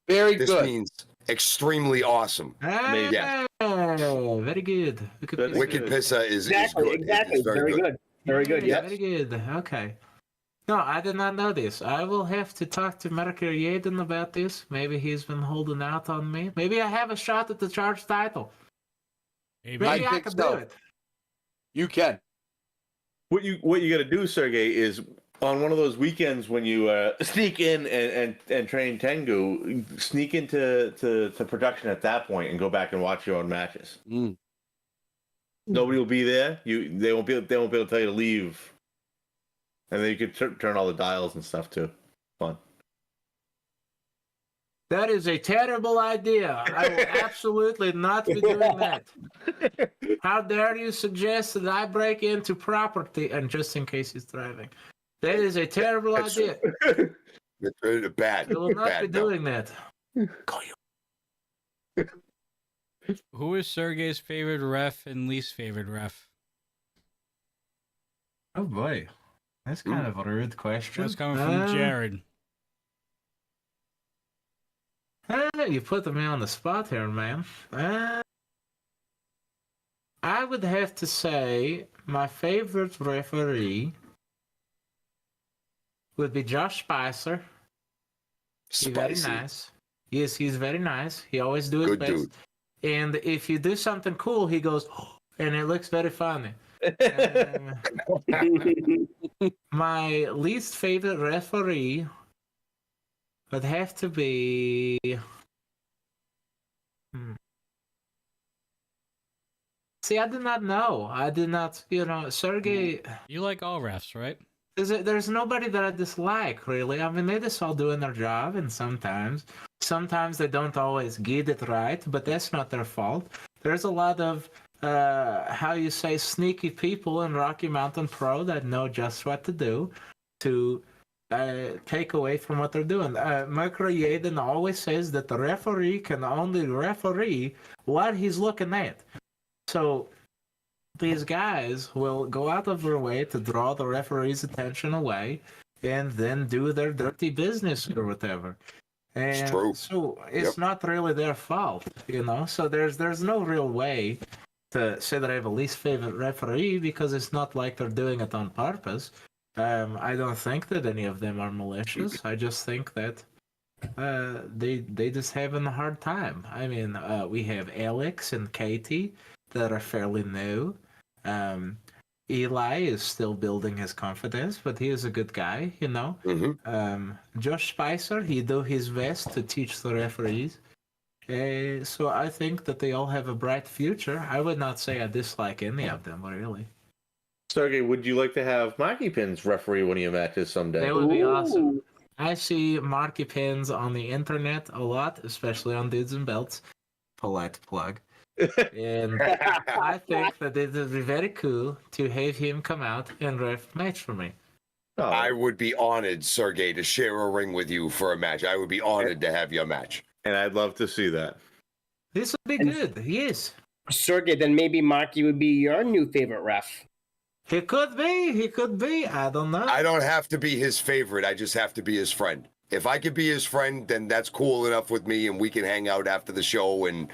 Very This good. means extremely awesome. Ah, Yeah. very good. Wicked pissa is Exactly, good. It exactly. is Very good. Very good, yes. Very good. Okay. No, I did not know this. I will have to talk to Mercury Yaden about this. Maybe he's been holding out on me. Maybe I have a shot at the charge title. Maybe. Maybe I think can so. do it. You can. What you got to do, Sergey, is on one of those weekends when you sneak in and train Tengu, sneak into to production at that point and go back and watch your own matches. Nobody will be there. They won't be able to tell you to leave, and then you could turn all the dials and stuff too. Fun. That is a terrible idea. I will absolutely not be doing that. How dare you suggest that I break into property, and just in case he's driving. That is a terrible That's- idea. It's bad. I will not Bad, be no. doing that. Who is Sergey's favorite ref and least favorite ref? Oh boy. That's kind of a rude question. That's coming from Jared. You put me on the spot here, man. I would have to say my favorite referee would be Josh Spicer. He's very Spicy. nice. Yes, he's very nice. He always do his Good best. dude. And if you do something cool, he goes, and it looks very funny. My least favorite referee would have to be. See, I did not know. I did not, Sergey. You like all refs, right? There's nobody that I dislike, really. I mean, they're just all doing their job, and sometimes they don't always get it right, but that's not their fault. There's a lot of, sneaky people in Rocky Mountain Pro that know just what to do to take away from what they're doing. Mercury Yaden always says that the referee can only referee what he's looking at. So these guys will go out of their way to draw the referee's attention away and then do their dirty business or whatever. And It's true. so it's not really their fault, So there's no real way to say that I have a least favorite referee because it's not like they're doing it on purpose. I don't think that any of them are malicious. I just think that they just having a hard time. I mean, we have Alex and Katie that are fairly new. Eli is still building his confidence, but he is a good guy, Josh Spicer, he do his best to teach the referees. So I think that they all have a bright future. I would not say I dislike any of them, really. Sergey, would you like to have Marky Pins referee one of your matches someday? That would be awesome. I see Marky Pins on the internet a lot, especially on Dudes and Belts. Polite plug. And I think that it would be very cool to have him come out and ref match for me. Oh, I would be honored, Sergey, to share a ring with you for a match. I would be honored to have your match. and I'd love to see that. This would be good, yes. Sergey, then maybe Marky would be your new favorite ref. He could be. I don't know. I don't have to be his favorite. I just have to be his friend. If I could be his friend, then that's cool enough with me, and we can hang out after the show, and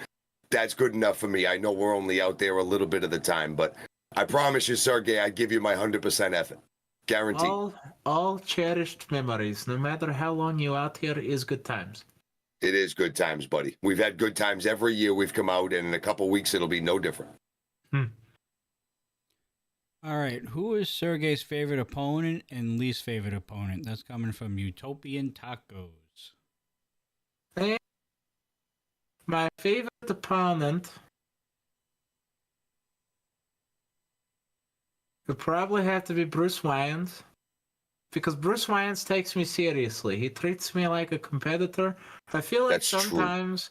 that's good enough for me. I know we're only out there a little bit of the time, but I promise you, Sergey, I give you my 100% effort. Guaranteed. All cherished memories, no matter how long you out here, is good times. It is good times, buddy. We've had good times every year we've come out, and in a couple weeks, it'll be no different. All right, who is Sergey's favorite opponent and least favorite opponent? That's coming from Utopian Tacos. My favorite opponent would probably have to be Bruce Wyans, because Bruce Wyans takes me seriously. He treats me like a competitor. I feel like sometimes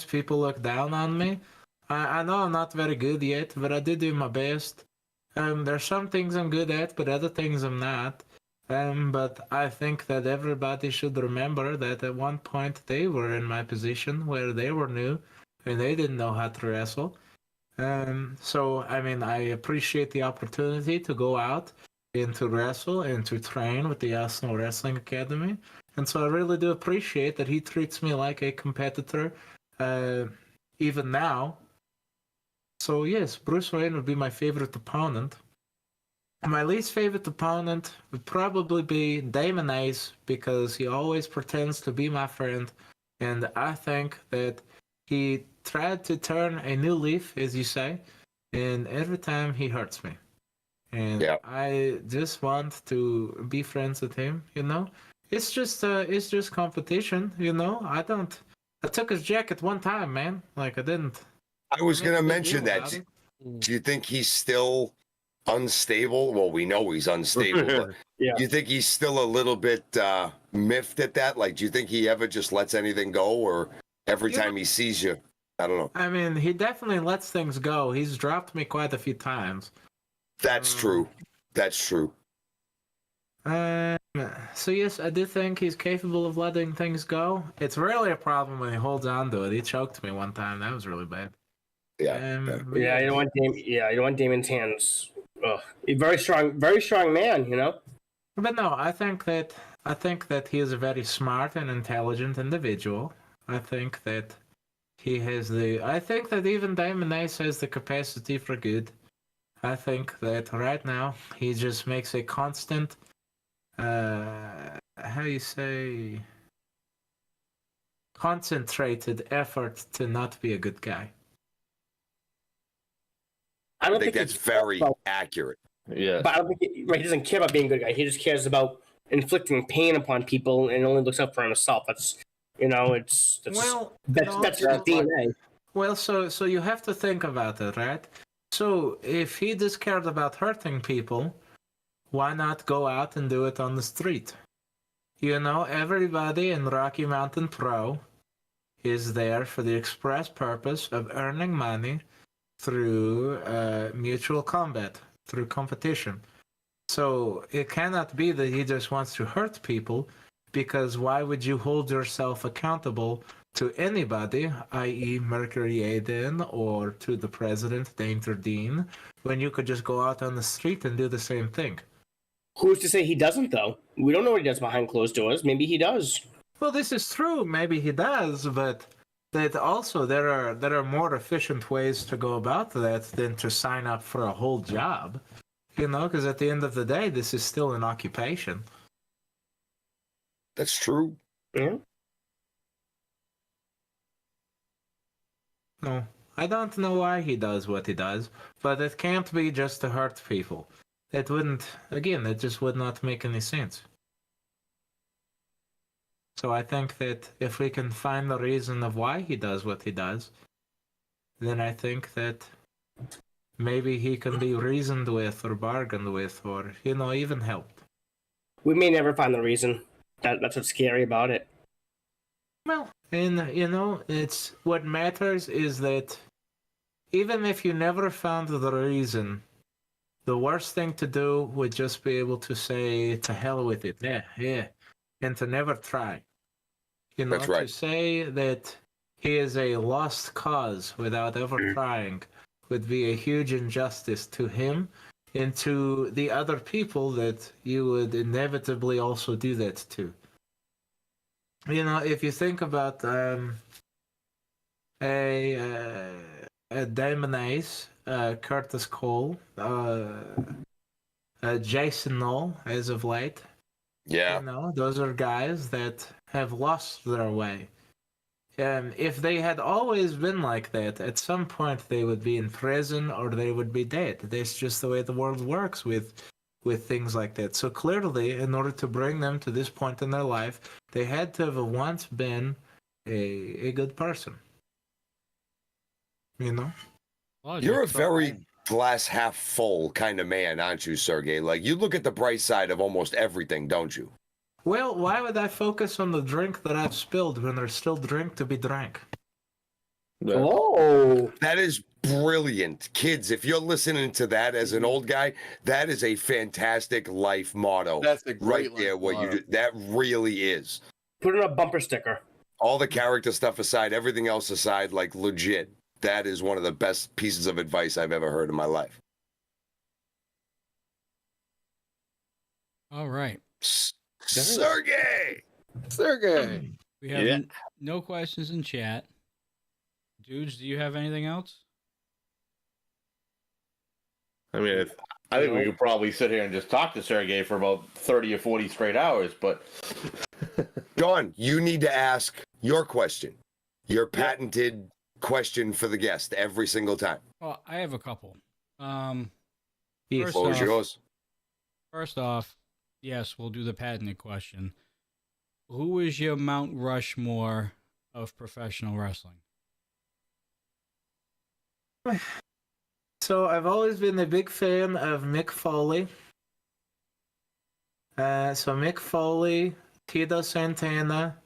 people look down on me. I know I'm not very good yet, but I do my best. There's some things I'm good at, but other things I'm not. But I think that everybody should remember that at one point they were in my position where they were new and they didn't know how to wrestle. So, I mean, I appreciate the opportunity to go out and to wrestle and to train with the Arsenal Wrestling Academy. And so I really do appreciate that he treats me like a competitor, even now. So yes, Bruce Wayne would be my favorite opponent. My least favorite opponent would probably be Damon Ace, because he always pretends to be my friend, and I think that he tried to turn a new leaf, as you say, and every time he hurts me. And I just want to be friends with him, It's just competition, I took his jacket one time, man. Like, I didn't. I was going to mention that. Do you think he's still unstable? Well, we know he's unstable. But Yeah. do you think he's still a little bit miffed at that? Like, do you think he ever just lets anything go, or every time he sees you? I don't know. I mean, he definitely lets things go. He's dropped me quite a few times. That's true. That's true. So yes, I do think he's capable of letting things go. It's really a problem when he holds on to it. He choked me one time. That was really bad. Yeah. Yeah, you don't want Damon's hands. Ugh. He's very strong man, But no, I think that he is a very smart and intelligent individual. I think that even Damon Ace has the capacity for good. I think that right now he just makes a constant, concentrated effort to not be a good guy. I think that's very accurate. Yeah. But I don't think he doesn't care about being a good guy. He just cares about inflicting pain upon people and only looks out for himself. That's that's his DNA. Well, so you have to think about it, right? So if he just cared about hurting people, why not go out and do it on the street? Everybody in Rocky Mountain Pro is there for the express purpose of earning money through mutual combat, through competition. So it cannot be that he just wants to hurt people, because why would you hold yourself accountable to anybody, i.e. Mercury Aiden, or to the president, Danger Dean, when you could just go out on the street and do the same thing? Who's to say he doesn't, though? We don't know what he does behind closed doors. Maybe he does. Well, this is true. Maybe he does, but that also there are more efficient ways to go about that than to sign up for a whole job. Because at the end of the day, this is still an occupation. That's true. Yeah. No, I don't know why he does what he does, but it can't be just to hurt people. It just would not make any sense. So I think that if we can find the reason of why he does what he does, then I think that maybe he can be reasoned with or bargained with or, even helped. We may never find the reason. That's what's scary about it. Well, and, it's what matters is that even if you never found the reason, the worst thing to do would just be able to say, to hell with it. Yeah. And to never try. That's right. To say that he is a lost cause without ever trying would be a huge injustice to him and to the other people that you would inevitably also do that to. If you think about a Diamond Ace, Curtis Cole, Jason Knoll, as of late. Yeah. Those are guys that have lost their way. If they had always been like that, at some point they would be in prison or they would be dead. That's just the way the world works with things like that. So clearly, in order to bring them to this point in their life, they had to have once been a good person. You're a very glass half full kind of man, aren't you, Sergei? Like, you look at the bright side of almost everything, don't you? Well, why would I focus on the drink that I've spilled when there's still drink to be drank? Yeah. Oh. That is brilliant. Kids, if you're listening to that as an old guy, that is a fantastic life motto. That's a great right there. life What motto. you do, that really is. Put in a bumper sticker. All the character stuff aside, everything else aside, like legit. That is one of the best pieces of advice I've ever heard in my life. All right. Sergei! We have no questions in chat. Dudes, do you have anything else? I mean, I think we could probably sit here and just talk to Sergei for about 30 or 40 straight hours, but... John, you need to ask your question. Your patented question for the guest every single time. Well, I have a couple. Yes. What was yours? First off, yes, we'll do the patented question. Who is your Mount Rushmore of professional wrestling? So I've always been a big fan of Mick Foley. So Mick Foley, Tito Santana,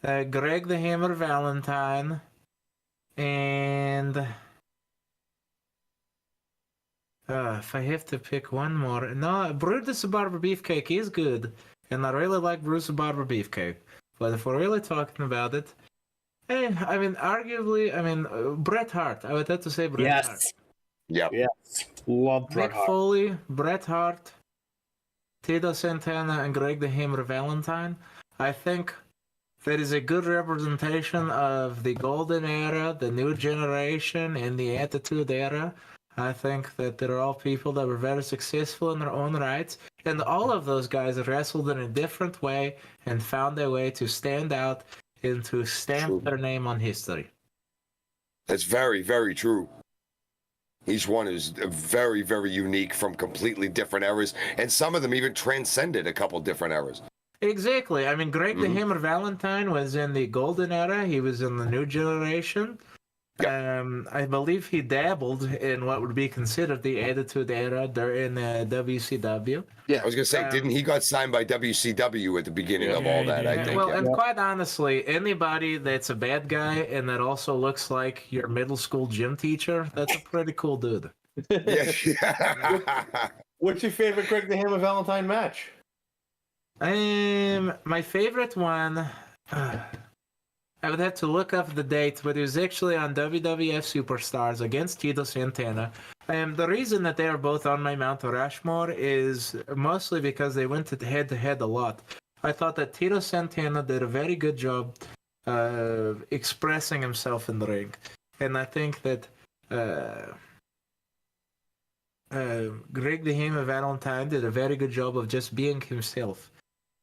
Greg the Hammer Valentine, and if I have to pick one more, no, Brutus the Barber Beefcake is good, and I really like Brutus the Barber Beefcake. But if we're really talking about it, arguably, Bret Hart. I would have to say Bret Hart. Yep. Yes. Love Bret Mick Hart. Foley, Bret Hart, Tito Santana, and Greg the Hammer Valentine. I think that is a good representation of the golden era, the new generation, and the attitude era. I think that they're all people that were very successful in their own rights, and all of those guys wrestled in a different way and found a way to stand out and to stamp their name on history. That's very, very true. Each one is very, very unique from completely different eras, and some of them even transcended a couple different eras. Exactly. I mean, Greg the Mhm. Hammer Valentine was in the golden era. He was in the new generation. I believe he dabbled in what would be considered the Attitude Era during WCW. I was gonna say, didn't he got signed by WCW at the beginning of all he that? did. I And, think. well, yeah. and quite honestly, anybody that's a bad guy and that also looks like your middle school gym teacher, that's a pretty cool dude. Yeah. What's your favorite Greg the Hammer Valentine match? My favorite one, I would have to look up the date, but it was actually on WWF Superstars against Tito Santana. The reason that they are both on my Mount Rushmore is mostly because they went head to head a lot. I thought that Tito Santana did a very good job expressing himself in the ring, and I think that Greg the Hammer Valentine did a very good job of just being himself.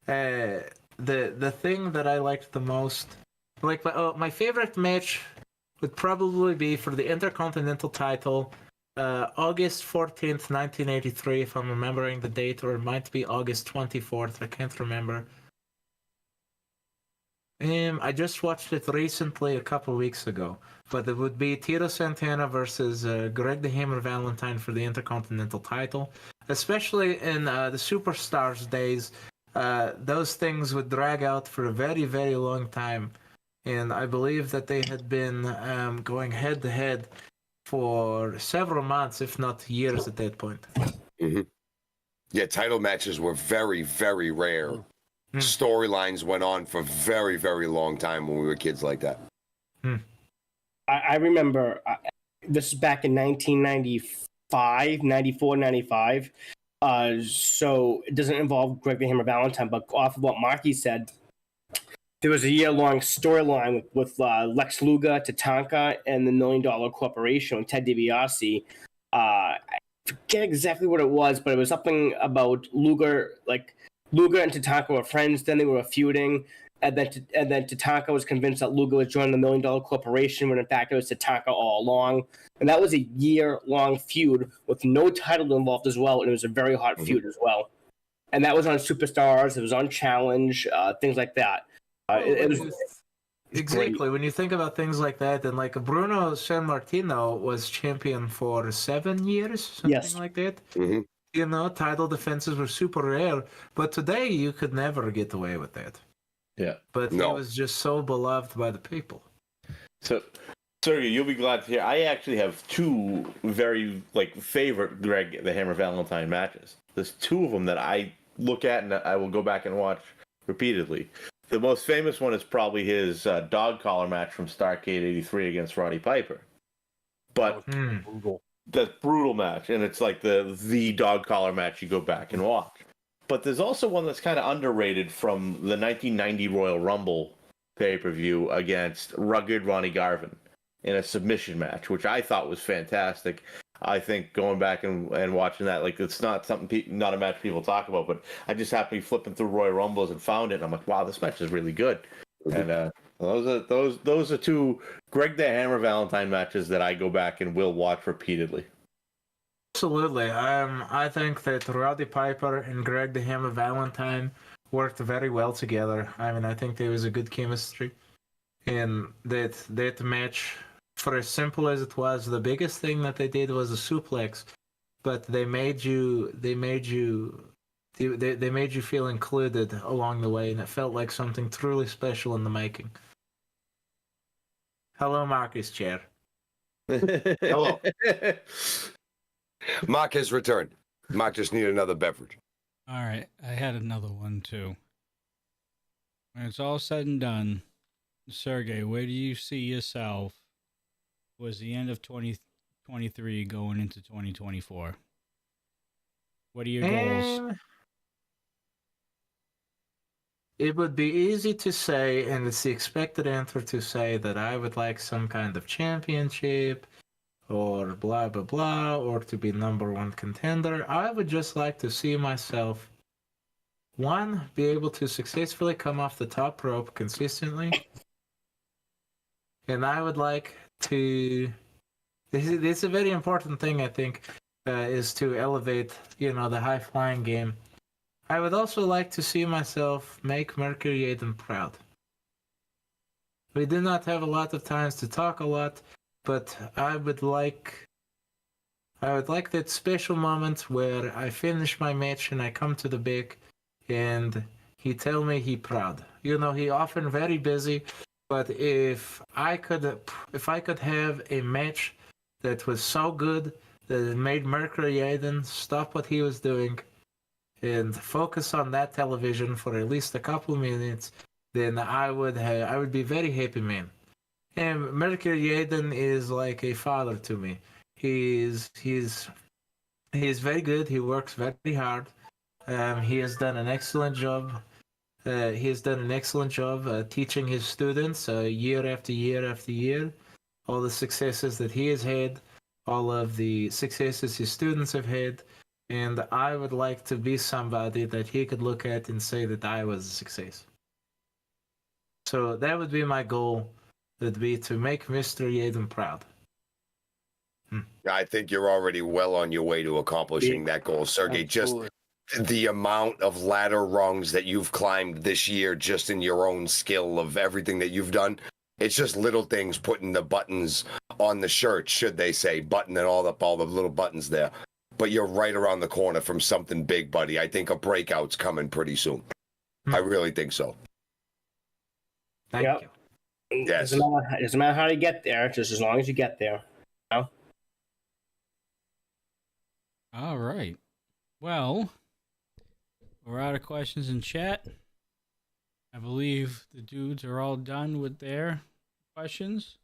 The thing that I liked the most, like my favorite match would probably be for the Intercontinental title, August 14th, 1983, if I'm remembering the date, or it might be August 24th, I can't remember. I just watched it recently, a couple weeks ago, but it would be Tito Santana versus Greg the Hammer Valentine for the Intercontinental title. Especially in the Superstars days, those things would drag out for a very, very long time. And I believe that they had been going head to head for several months, if not years at that point. Mm-hmm. Yeah, title matches were very, very rare. Storylines went on for very, very long time when we were kids like that. I remember this is back in 1995, 94, 95. So it doesn't involve Greg the Hammer Valentine, but off of what Marky said, there was a year-long storyline with Lex Luger, Tatanka, and the $1 Million Corporation, Ted DiBiase. I forget exactly what it was, but it was something about Luger, like Luger and Tatanka were friends, then they were feuding, and then Tatanka was convinced that Luger was joining the $1 Million Corporation, when in fact it was Tatanka all along. And that was a year-long feud with no title involved as well, and it was a very hot feud as well. And that was on Superstars, it was on Challenge, things like that. It was exactly great. when you think about things like that, and like Bruno Sammartino was champion for 7 years, something Yes. like that. Mm-hmm. You know, title defenses were super rare, but today you could never get away with that. Yeah. But No. he was just so beloved by the people. So, Sergey, you'll be glad to hear. I actually have two very favorite Greg the Hammer Valentine matches. There's two of them that I look at and I will go back and watch repeatedly. The most famous one is probably his dog collar match from Starrcade '83 against Roddy Piper. But that brutal match, and it's like the dog collar match you go back and watch. But there's also one that's kind of underrated from the 1990 Royal Rumble pay-per-view against rugged Ronnie Garvin in a submission match, which I thought was fantastic. I think going back and watching that, it's not something, not a match people talk about, but I just happened to be flipping through Royal Rumbles and found it, and I'm like, wow, this match is really good. And those are two Greg the Hammer Valentine matches that I go back and will watch repeatedly. Absolutely. I think that Roddy Piper and Greg the Hammer Valentine worked very well together. I mean, I think there was a good chemistry. And that match, for as simple as it was, the biggest thing that they did was a suplex, but they made you feel included along the way, and it felt like something truly special in the making. Hello, Marcus Chair. Hello. Mark has returned. Mark just needed another beverage. All right, I had another one too. When it's all said and done, Sergey, where do you see yourself was the end of 2023 going into 2024? What are your goals? It would be easy to say, and it's the expected answer to say, that I would like some kind of championship or blah, blah, blah, or to be number one contender. I would just like to see myself, one, be able to successfully come off the top rope consistently. And I would like to This is a very important thing, I think, is to elevate, the high flying game. I would also like to see myself make Mercury Aiden proud. We did not have a lot of times to talk a lot, but I would like that special moment where I finish my match and I come to the back and he tell me he proud. He often very busy, but if I could have a match that was so good that it made Mercury Aiden stop what he was doing and focus on that television for at least a couple minutes, then I would be very happy, man. And Mercury Aiden is like a father to me. He's very good. He works very hard. He has done an excellent job. Teaching his students year after year after year. All the successes that he has had, all of the successes his students have had, and I would like to be somebody that he could look at and say that I was a success. So that would be my goal. Would be to make Mr. Yaden proud. I think you're already well on your way to accomplishing that goal, Sergey. Absolutely. Just the amount of ladder rungs that you've climbed this year just in your own skill of everything that you've done. It's just little things, putting the buttons on the shirt, should they say, buttoning all the little buttons there. But you're right around the corner from something big, buddy. I think a breakout's coming pretty soon. I really think so. Thank you. Yes. Doesn't matter how you get there, just as long as you get there. All right. Well, we're out of questions in chat. I believe the dudes are all done with their questions.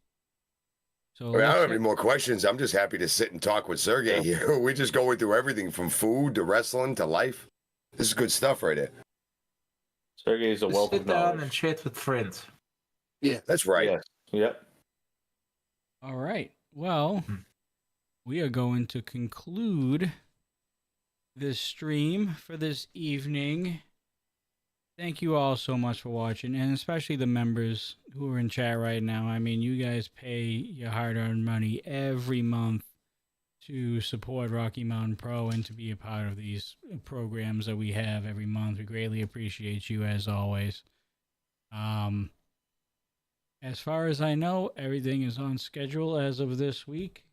So I don't have any more questions. I'm just happy to sit and talk with Sergey here. We're just going through everything from food to wrestling to life. This is good stuff right here. Sergey's a Just wealth sit of down knowledge. and chat with friends. Yeah. That's right. Yes. Yep. All right. Well, we are going to conclude this stream for this evening. Thank you all so much for watching, and especially the members who are in chat right now. I mean, you guys pay your hard-earned money every month to support Rocky Mountain Pro and to be a part of these programs that we have every month. We greatly appreciate you, as always. As far as I know, everything is on schedule as of this week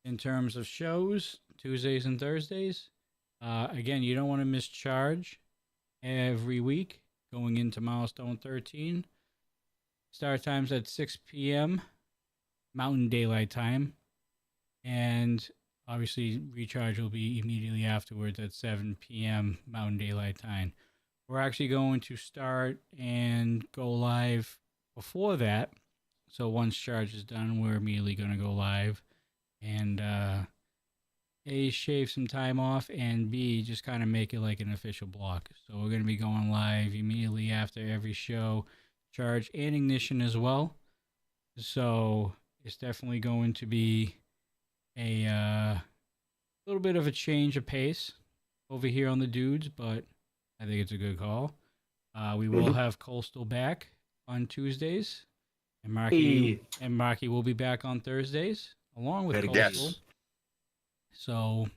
in terms of shows, Tuesdays and Thursdays. Again, you don't want to miss Charge every week going into Milestone 13. Start times at 6 p.m. Mountain Daylight Time. And obviously, Recharge will be immediately afterwards at 7 p.m. Mountain Daylight Time. We're actually going to start and go live before that. So once Charge is done, we're immediately going to go live. And A, shave some time off, and B, just kind of make it like an official block. So we're going to be going live immediately after every show, Charge and Ignition as well. So it's definitely going to be a little bit of a change of pace over here on the dudes, but I think it's a good call. We will have Coastal back on Tuesdays, and Marky will be back on Thursdays along with Coastal. Yes. So,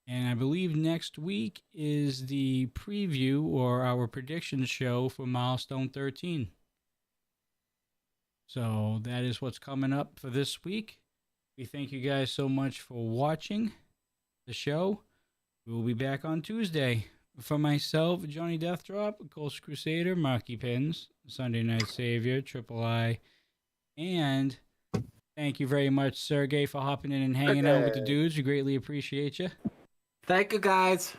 and I believe next week is the preview or our prediction show for Milestone 13. So that is what's coming up for this week. We thank you guys so much for watching the show. We will be back on Tuesday. For myself, Johnny Deathdrop, Ghost Crusader, Marky Pins, Sunday Night Savior, Triple I, and thank you very much, Sergey, for hopping in and hanging out with the dudes. We greatly appreciate you. Thank you, guys.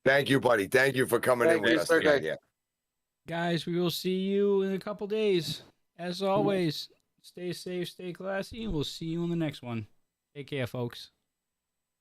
Thank you, buddy. Thank you for coming in with us tonight. Yeah. Guys, we will see you in a couple days. As always, stay safe, stay classy, and we'll see you in the next one. Take care, folks.